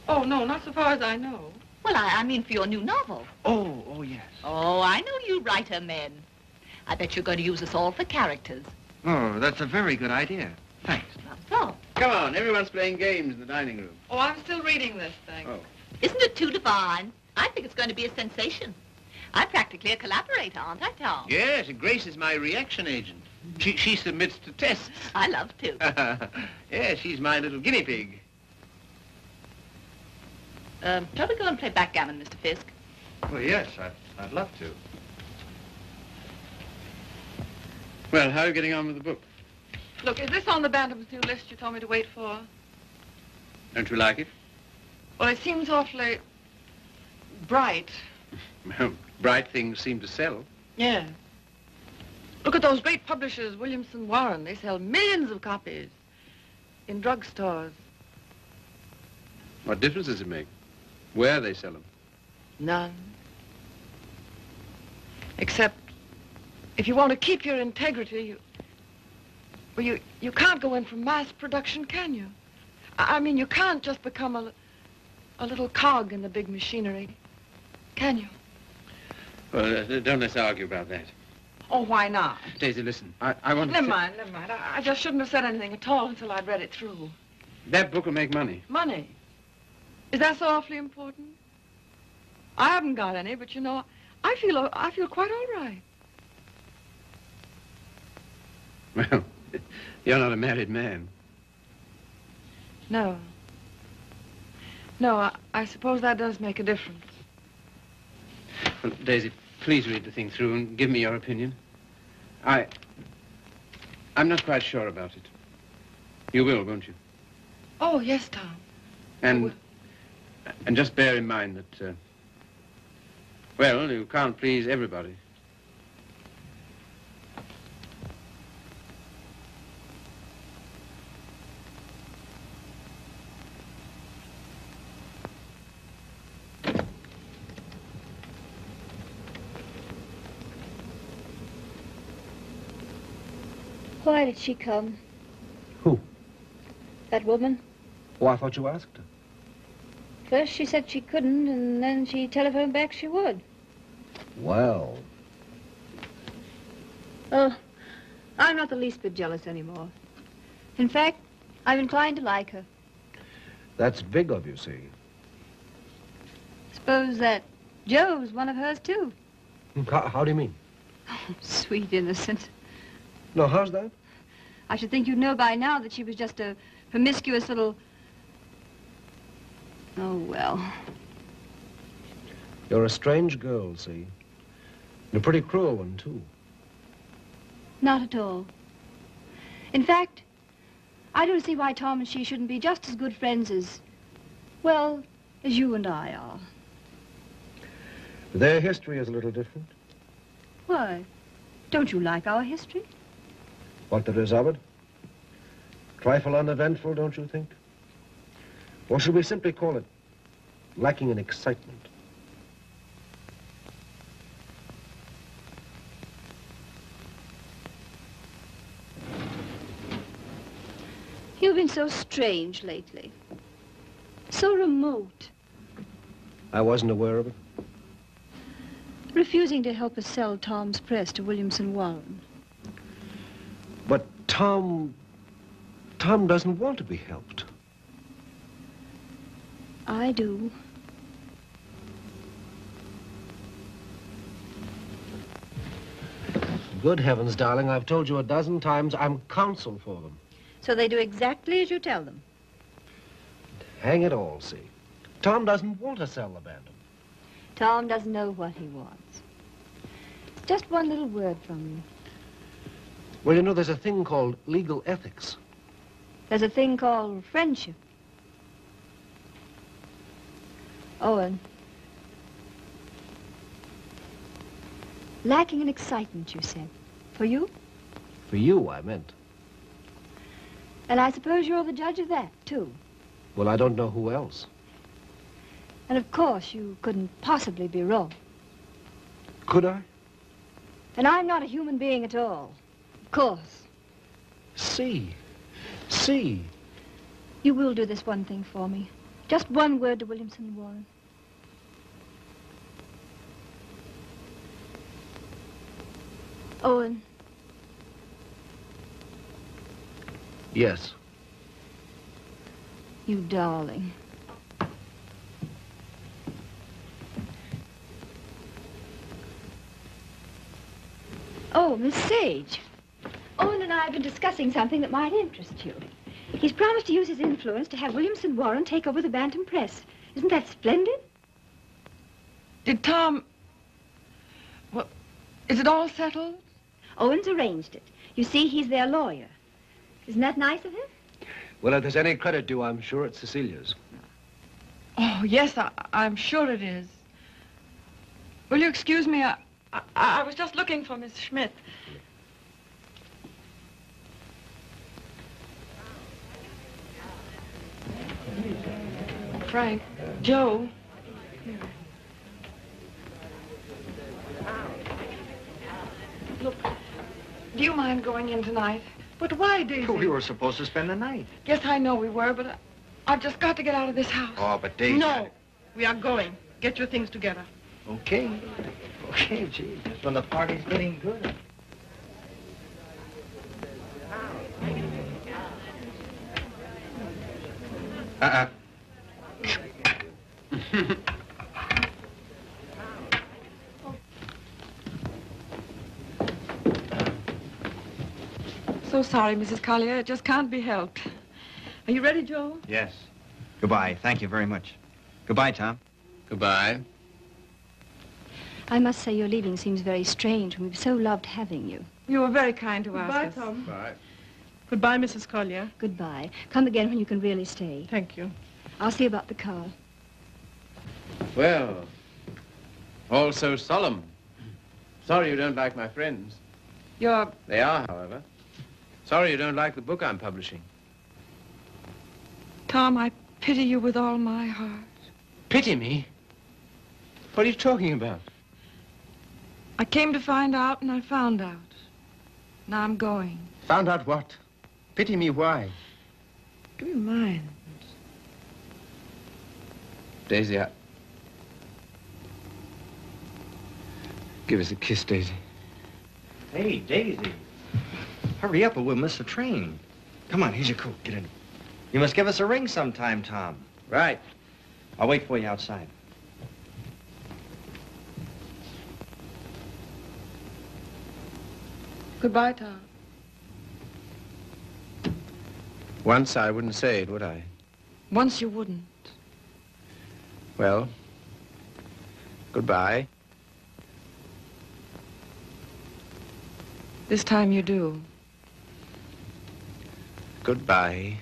Oh, no, not so far as I know. Well, I mean for your new novel. Oh, yes. Oh, I know you writer men. I bet you're going to use us all for characters. Oh, that's a very good idea. Thanks. Not so. Come on, everyone's playing games in the dining room. Oh, I'm still reading this thing. Oh. Isn't it too divine? I think it's going to be a sensation. I'm practically a collaborator, aren't I, Tom? Yes, Grace is my reaction agent. She submits to tests. I love to. Yeah, she's my little guinea pig. Shall we go and play backgammon, Mr. Fisk? Well, yes, I'd love to. Well, how are you getting on with the book? Look, is this on the Bantam's new list you told me to wait for? Don't you like it? Well, it seems awfully bright. Well, bright things seem to sell. Yeah. Look at those great publishers, Williamson Warren. They sell millions of copies in drugstores. What difference does it make? Where they sell them? None. Except if you want to keep your integrity, you can't go in for mass production, can you? I mean, you can't just become a little cog in the big machinery, can you? Well, don't let's argue about that. Oh, why not? Daisy, listen. I want to... Never mind. I just shouldn't have said anything at all until I'd read it through. That book will make money. Money? Is that so awfully important? I haven't got any, but you know, I feel quite all right. Well, you're not a married man. No. No, I suppose that does make a difference. Well, Daisy, please read the thing through and give me your opinion. I'm not quite sure about it. You will, won't you? Oh, yes, Tom. And just bear in mind that, well, you can't please everybody. Why did she come? Who? That woman. Oh, I thought you asked her. First she said she couldn't, and then she telephoned back she would. Well. Oh, I'm not the least bit jealous anymore. In fact, I'm inclined to like her. That's big of you, see. Suppose that Joe's one of hers, too. How do you mean? Oh, sweet innocent. No, how's that? I should think you'd know by now that she was just a promiscuous little... Oh, well. You're a strange girl, see? And a pretty cruel one, too. Not at all. In fact, I don't see why Tom and she shouldn't be just as good friends as, well, as you and I are. Their history is a little different. Why? Don't you like our history? What there is of it? Trifle uneventful, don't you think? Or should we simply call it lacking in excitement? You've been so strange lately. So remote. I wasn't aware of it. Refusing to help us sell Tom's press to Williamson Warren. But Tom doesn't want to be helped. I do. Good heavens, darling, I've told you a dozen times I'm counsel for them. So they do exactly as you tell them. Hang it all, see. Tom doesn't want to sell the Bantam. Tom doesn't know what he wants. It's just one little word from you. Well, you know, there's a thing called legal ethics. There's a thing called friendship. Owen. Lacking in excitement, you said. For you? For you, I meant. And I suppose you're the judge of that, too. Well, I don't know who else. And of course, you couldn't possibly be wrong. Could I? And I'm not a human being at all. Of course. See. You will do this one thing for me. Just one word to Williamson Warren. Owen. Yes. You darling. Oh, Miss Sage. Owen and I have been discussing something that might interest you. He's promised to use his influence to have Williamson Warren take over the Bantam Press. Isn't that splendid? Did Tom... Well, is it all settled? Owen's arranged it. You see, he's their lawyer. Isn't that nice of him? Well, if there's any credit due, I'm sure it's Cecilia's. Oh, yes, I'm sure it is. Will you excuse me? I was just looking for Miss Schmidt. Frank, Joe. Look, do you mind going in tonight? But why, Daisy? We were supposed to spend the night. Yes, I know we were, but I've just got to get out of this house. Oh, but Daisy... No, we are going. Get your things together. Okay. Okay, gee. Just when the party's getting good. So sorry, Mrs. Collier. It just can't be helped. Are you ready, Joe? Yes. Goodbye. Thank you very much. Goodbye, Tom. Goodbye. I must say your leaving seems very strange. We've so loved having you. You were very kind to ask Goodbye, us. Tom. Bye. Goodbye, Mrs. Collier. Goodbye. Come again when you can really stay. Thank you. I'll see about the car. Well, all so solemn. Sorry you don't like my friends. You're... They are, however. Sorry you don't like the book I'm publishing. Tom, I pity you with all my heart. Pity me? What are you talking about? I came to find out, and I found out. Now I'm going. Found out what? Pity me why? Give me mine. Daisy, give us a kiss, Daisy. Hey, Daisy. Hurry up or we'll miss the train. Come on, here's your coat. Get in. You must give us a ring sometime, Tom. Right. I'll wait for you outside. Goodbye, Tom. Once I wouldn't say it, would I? Once you wouldn't. Well, goodbye. This time you do. Goodbye.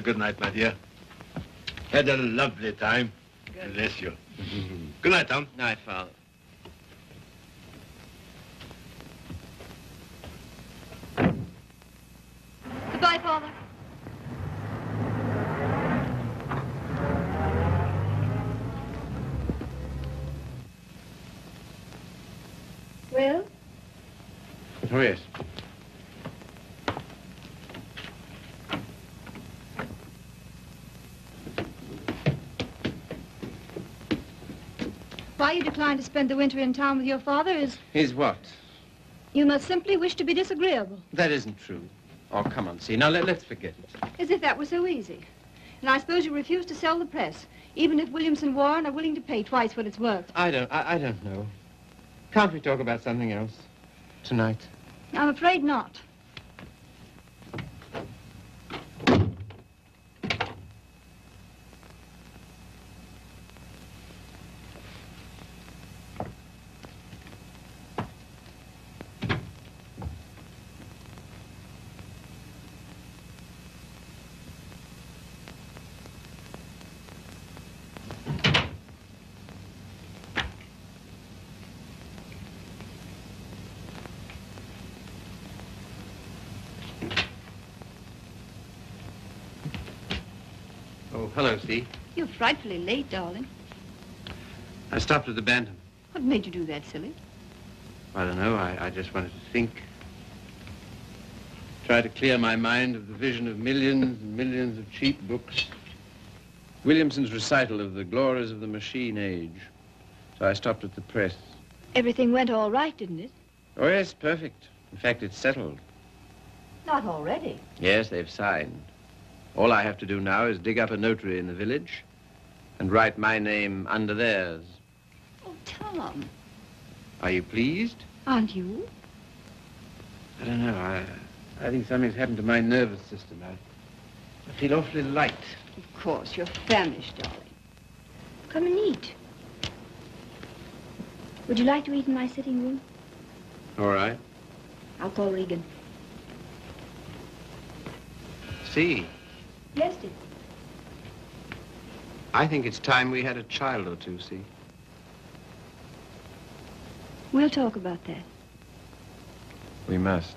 Good night, my dear. Had a lovely time. Bless you. Good night, Tom. Night, Father. Goodbye, Father. Well? Oh, yes. Why you decline to spend the winter in town with your father is... Is what? You must simply wish to be disagreeable. That isn't true. Oh, come on, see. Now, let's forget it. As if that were so easy. And I suppose you refuse to sell the press, even if Williamson Warren are willing to pay twice what it's worth. I don't know. Can't we talk about something else tonight? I'm afraid not. Oh, hello, Steve. You're frightfully late, darling. I stopped at the Bantam. What made you do that, silly? I don't know. I just wanted to think. Try to clear my mind of the vision of millions and millions of cheap books. Williamson's recital of the glories of the machine age. So I stopped at the press. Everything went all right, didn't it? Oh, yes, perfect. In fact, it's settled. Not already. Yes, they've signed. All I have to do now is dig up a notary in the village and write my name under theirs. Oh, Tom. Are you pleased? Aren't you? I don't know. I think something's happened to my nervous system. I feel awfully light. Of course, you're famished, darling. Come and eat. Would you like to eat in my sitting room? All right. I'll call Regan. See, Yes, dear. I think it's time we had a child or two, see? We'll talk about that. We must.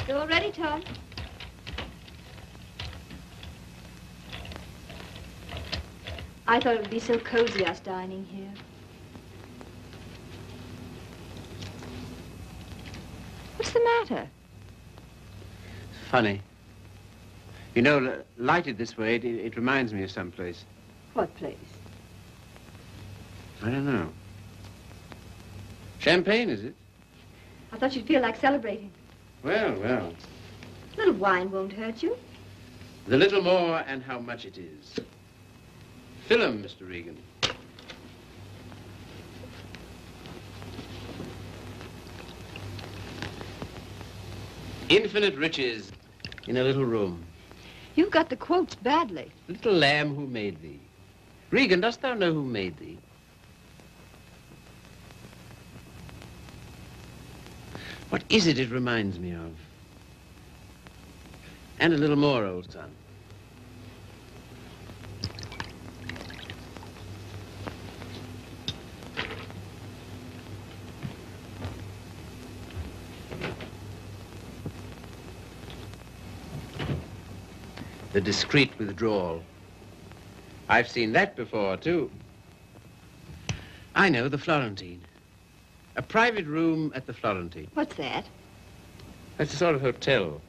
You all ready, Tom? I thought it would be so cozy, us dining here. What's the matter? Funny. You know, lighted this way, it reminds me of someplace. What place? I don't know. Champagne, is it? I thought you'd feel like celebrating. Well, well. A little wine won't hurt you. The little more and how much it is. Fill 'em, Mr. Regan. Infinite riches in a little room. You've got the quotes badly. Little lamb who made thee. Regan, dost thou know who made thee? What is it reminds me of? And a little more, old son. The discreet withdrawal. I've seen that before, too. I know, the Florentine. A private room at the Florentine. What's that? That's a sort of hotel.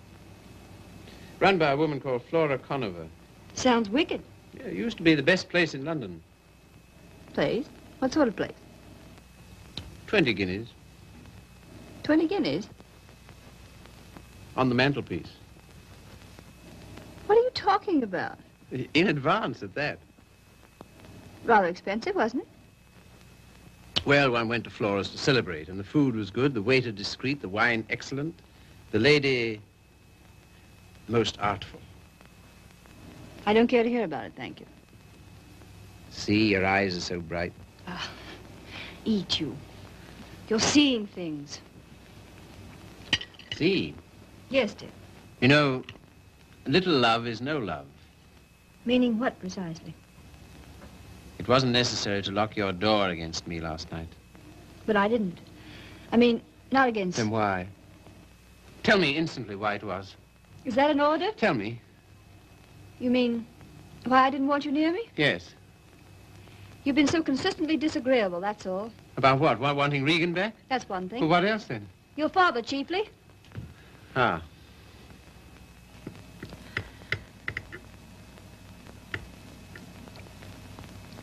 Run by a woman called Flora Conover. Sounds wicked. Yeah, it used to be the best place in London. Place? What sort of place? 20 guineas 20 guineas? on the mantelpiece. What are you talking about? In advance at that. Rather expensive, wasn't it? Well, one went to Flora's to celebrate, and the food was good, the waiter discreet, the wine excellent, the lady most artful. I don't care to hear about it, thank you. See, your eyes are so bright. Ah, eat you. You're seeing things. See, Yes, dear. you know, little love is no love. Meaning what, precisely? It wasn't necessary to lock your door against me last night. But I didn't. I mean, not against... Then why? Tell me instantly why it was. Is that an order? Tell me. You mean why I didn't want you near me? Yes. You've been so consistently disagreeable, that's all. About what? Wanting Regan back? That's one thing. Well, what else then? Your father, chiefly. Ah.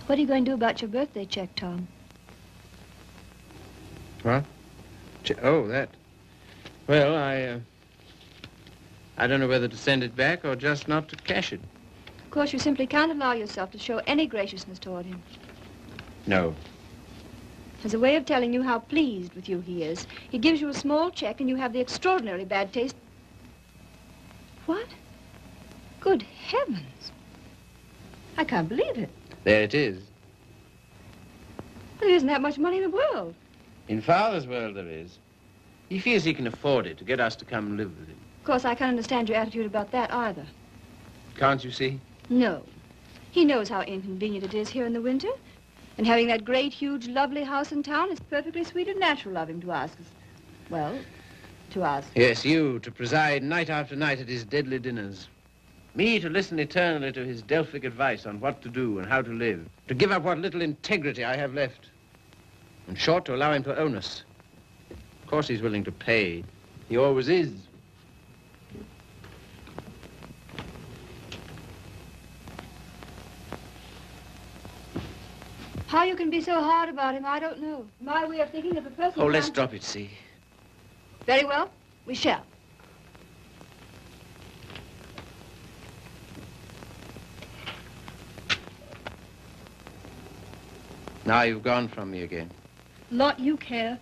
What are you going to do about your birthday check, Tom? What? Oh, that. Well, I don't know whether to send it back or just not to cash it. Of course, you simply can't allow yourself to show any graciousness toward him. No. As a way of telling you how pleased with you he is, he gives you a small check and you have the extraordinarily bad taste. What? Good heavens. I can't believe it. There it is. There isn't that much money in the world. In Father's world, there is. He feels he can afford it to get us to come and live with him. Of course, I can't understand your attitude about that either. Can't you see? No. He knows how inconvenient it is here in the winter. And having that great, huge, lovely house in town is perfectly sweet and natural of him to ask us. Well, to ask. Yes, you, to preside night after night at his deadly dinners. Me, to listen eternally to his Delphic advice on what to do and how to live. To give up what little integrity I have left. In short, to allow him to own us. Of course he's willing to pay. He always is. How you can be so hard about him, I don't know. My way of thinking of a person... Oh, let's drop it, see. Very well. We shall. Now you've gone from me again. Lot you care.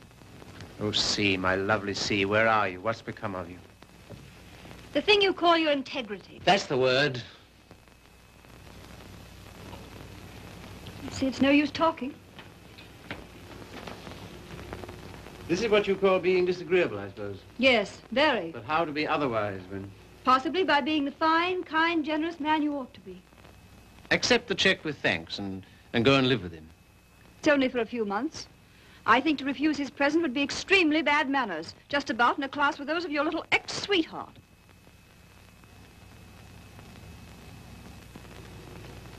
Oh, C, my lovely C, where are you? What's become of you? The thing you call your integrity. That's the word. See, it's no use talking. This is what you call being disagreeable, I suppose. Yes, very. But how to be otherwise when... Possibly by being the fine, kind, generous man you ought to be. Accept the check with thanks and go and live with him. It's only for a few months. I think to refuse his present would be extremely bad manners, just about in a class with those of your little ex-sweetheart.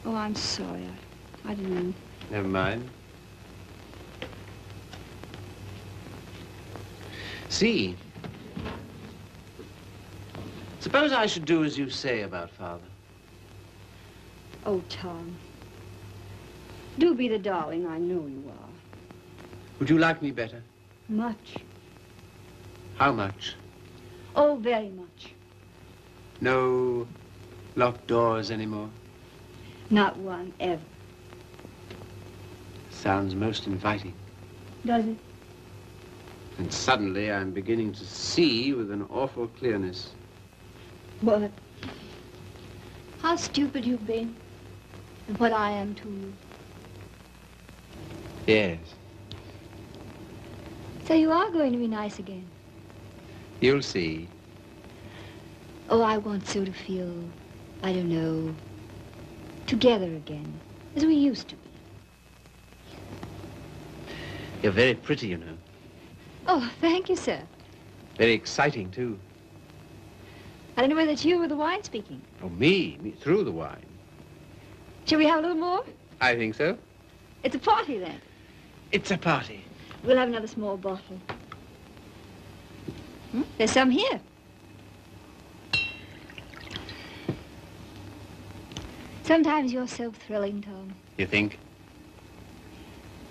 Oh, I'm sorry. I didn't mean... Never mind. See, suppose I should do as you say about Father. Oh, Tom. Do be the darling I know you are. Would you like me better? Much. How much? Oh, very much. No locked doors anymore? Not one, ever. Sounds most inviting. Does it? And suddenly I'm beginning to see with an awful clearness. What? How stupid you've been. And what I am to you. Yes. So you are going to be nice again. You'll see. Oh, I want so to feel, I don't know, together again, as we used to be. You're very pretty, you know. Oh, thank you, sir. Very exciting, too. I don't know whether it's you or the wine speaking. Oh, me through the wine. Shall we have a little more? I think so. It's a party, then. It's a party. We'll have another small bottle. There's some here. Sometimes you're so thrilling, Tom. You think?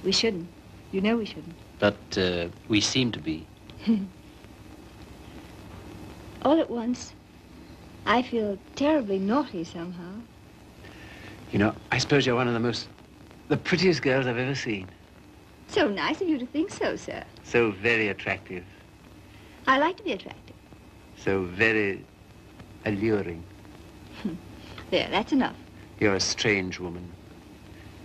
We shouldn't. You know we shouldn't. But we seem to be. All at once, I feel terribly naughty somehow. You know, I suppose you're one of the prettiest girls I've ever seen. So nice of you to think so, sir. So very attractive. I like to be attractive. So very alluring. There, that's enough. You're a strange woman.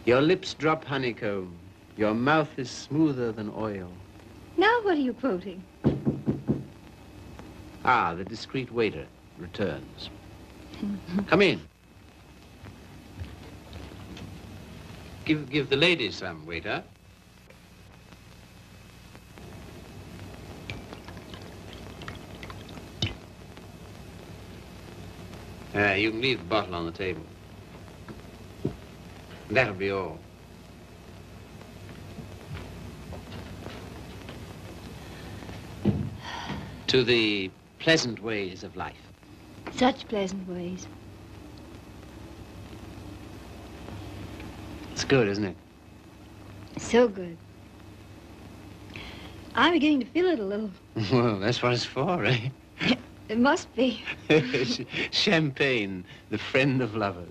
Your lips drop honeycomb. Your mouth is smoother than oil. Now what are you quoting? Ah, the discreet waiter returns. Come in. Give the ladies some, waiter. You can leave the bottle on the table. That'll be all. To the pleasant ways of life. Such pleasant ways. It's good, isn't it? So good. I'm beginning to feel it a little. Well, that's what it's for, eh? It must be. Champagne, the friend of lovers.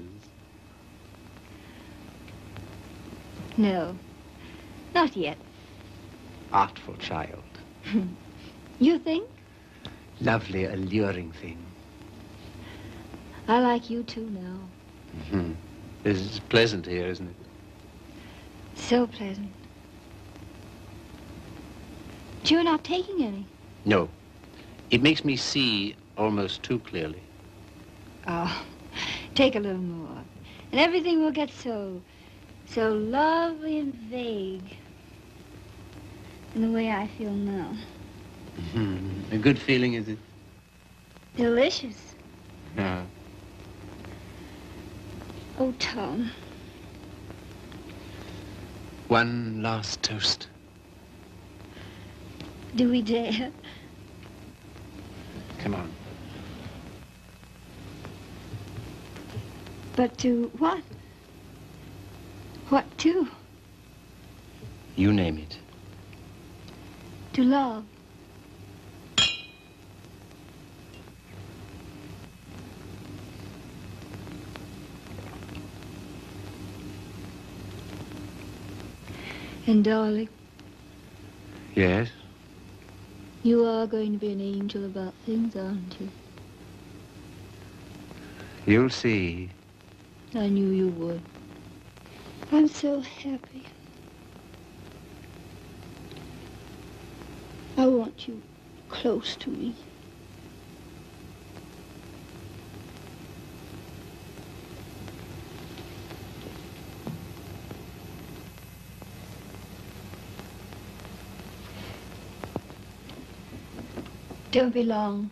No, not yet. Artful child. You think? Lovely, alluring thing. I like you too now. Mm-hmm. It's pleasant here, isn't it? So pleasant. But you're not taking any. No. It makes me see almost too clearly. Oh, take a little more. And everything will get so lovely and vague. In the way I feel now. Mm-hmm. A good feeling, is it? Delicious. Yeah. Oh, Tom. One last toast. Do we dare? Come on. But to what? What to? You name it. To love. And darling, Yes? you are going to be an angel about things, aren't you? You'll see. I knew you would. I'm so happy. I want you close to me. Don't be long.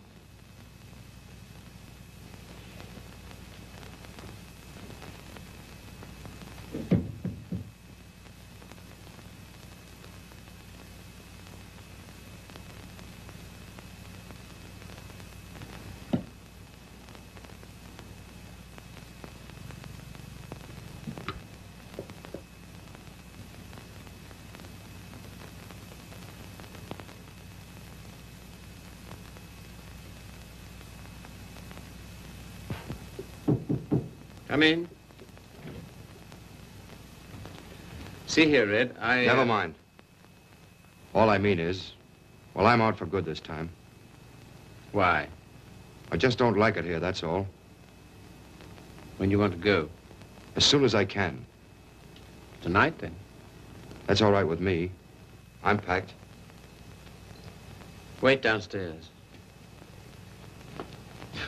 Come in. See here, Red, Never mind. All I mean is, well, I'm out for good this time. Why? I just don't like it here, that's all. When you want to go? As soon as I can. Tonight, then? That's all right with me. I'm packed. Wait downstairs.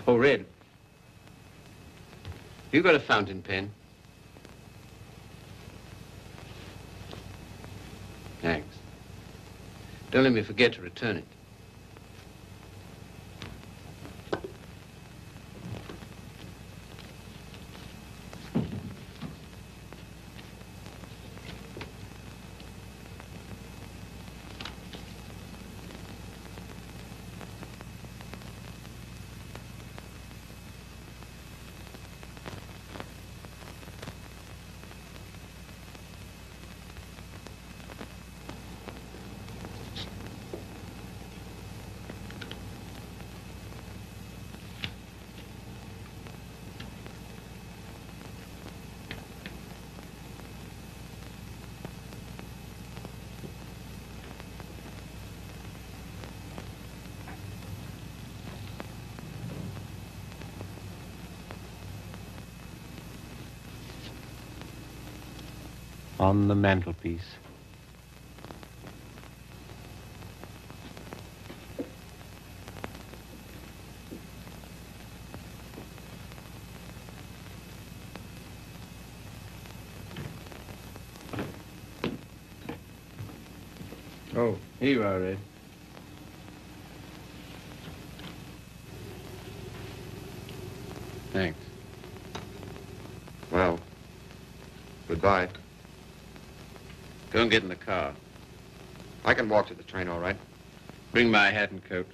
Oh, Red. You got a fountain pen? Thanks. Don't let me forget to return it. on the mantelpiece. Oh, here you are, Red. Thanks. Well, goodbye. Go and get in the car. I can walk to the train, all right? Bring my hat and coat.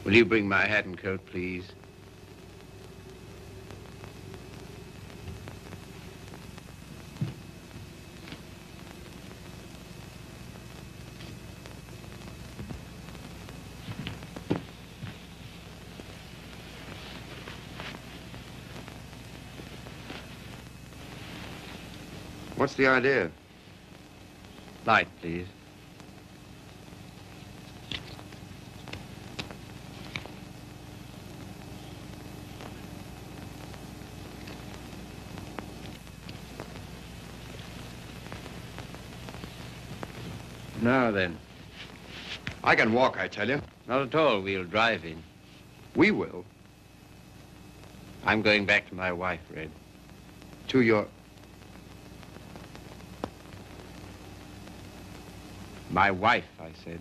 Will you bring my hat and coat, please? What's the idea? Light, please. Now then. I can walk, I tell you. Not at all. We'll drive in. We will. I'm going back to my wife, Red. To your... My wife, I said.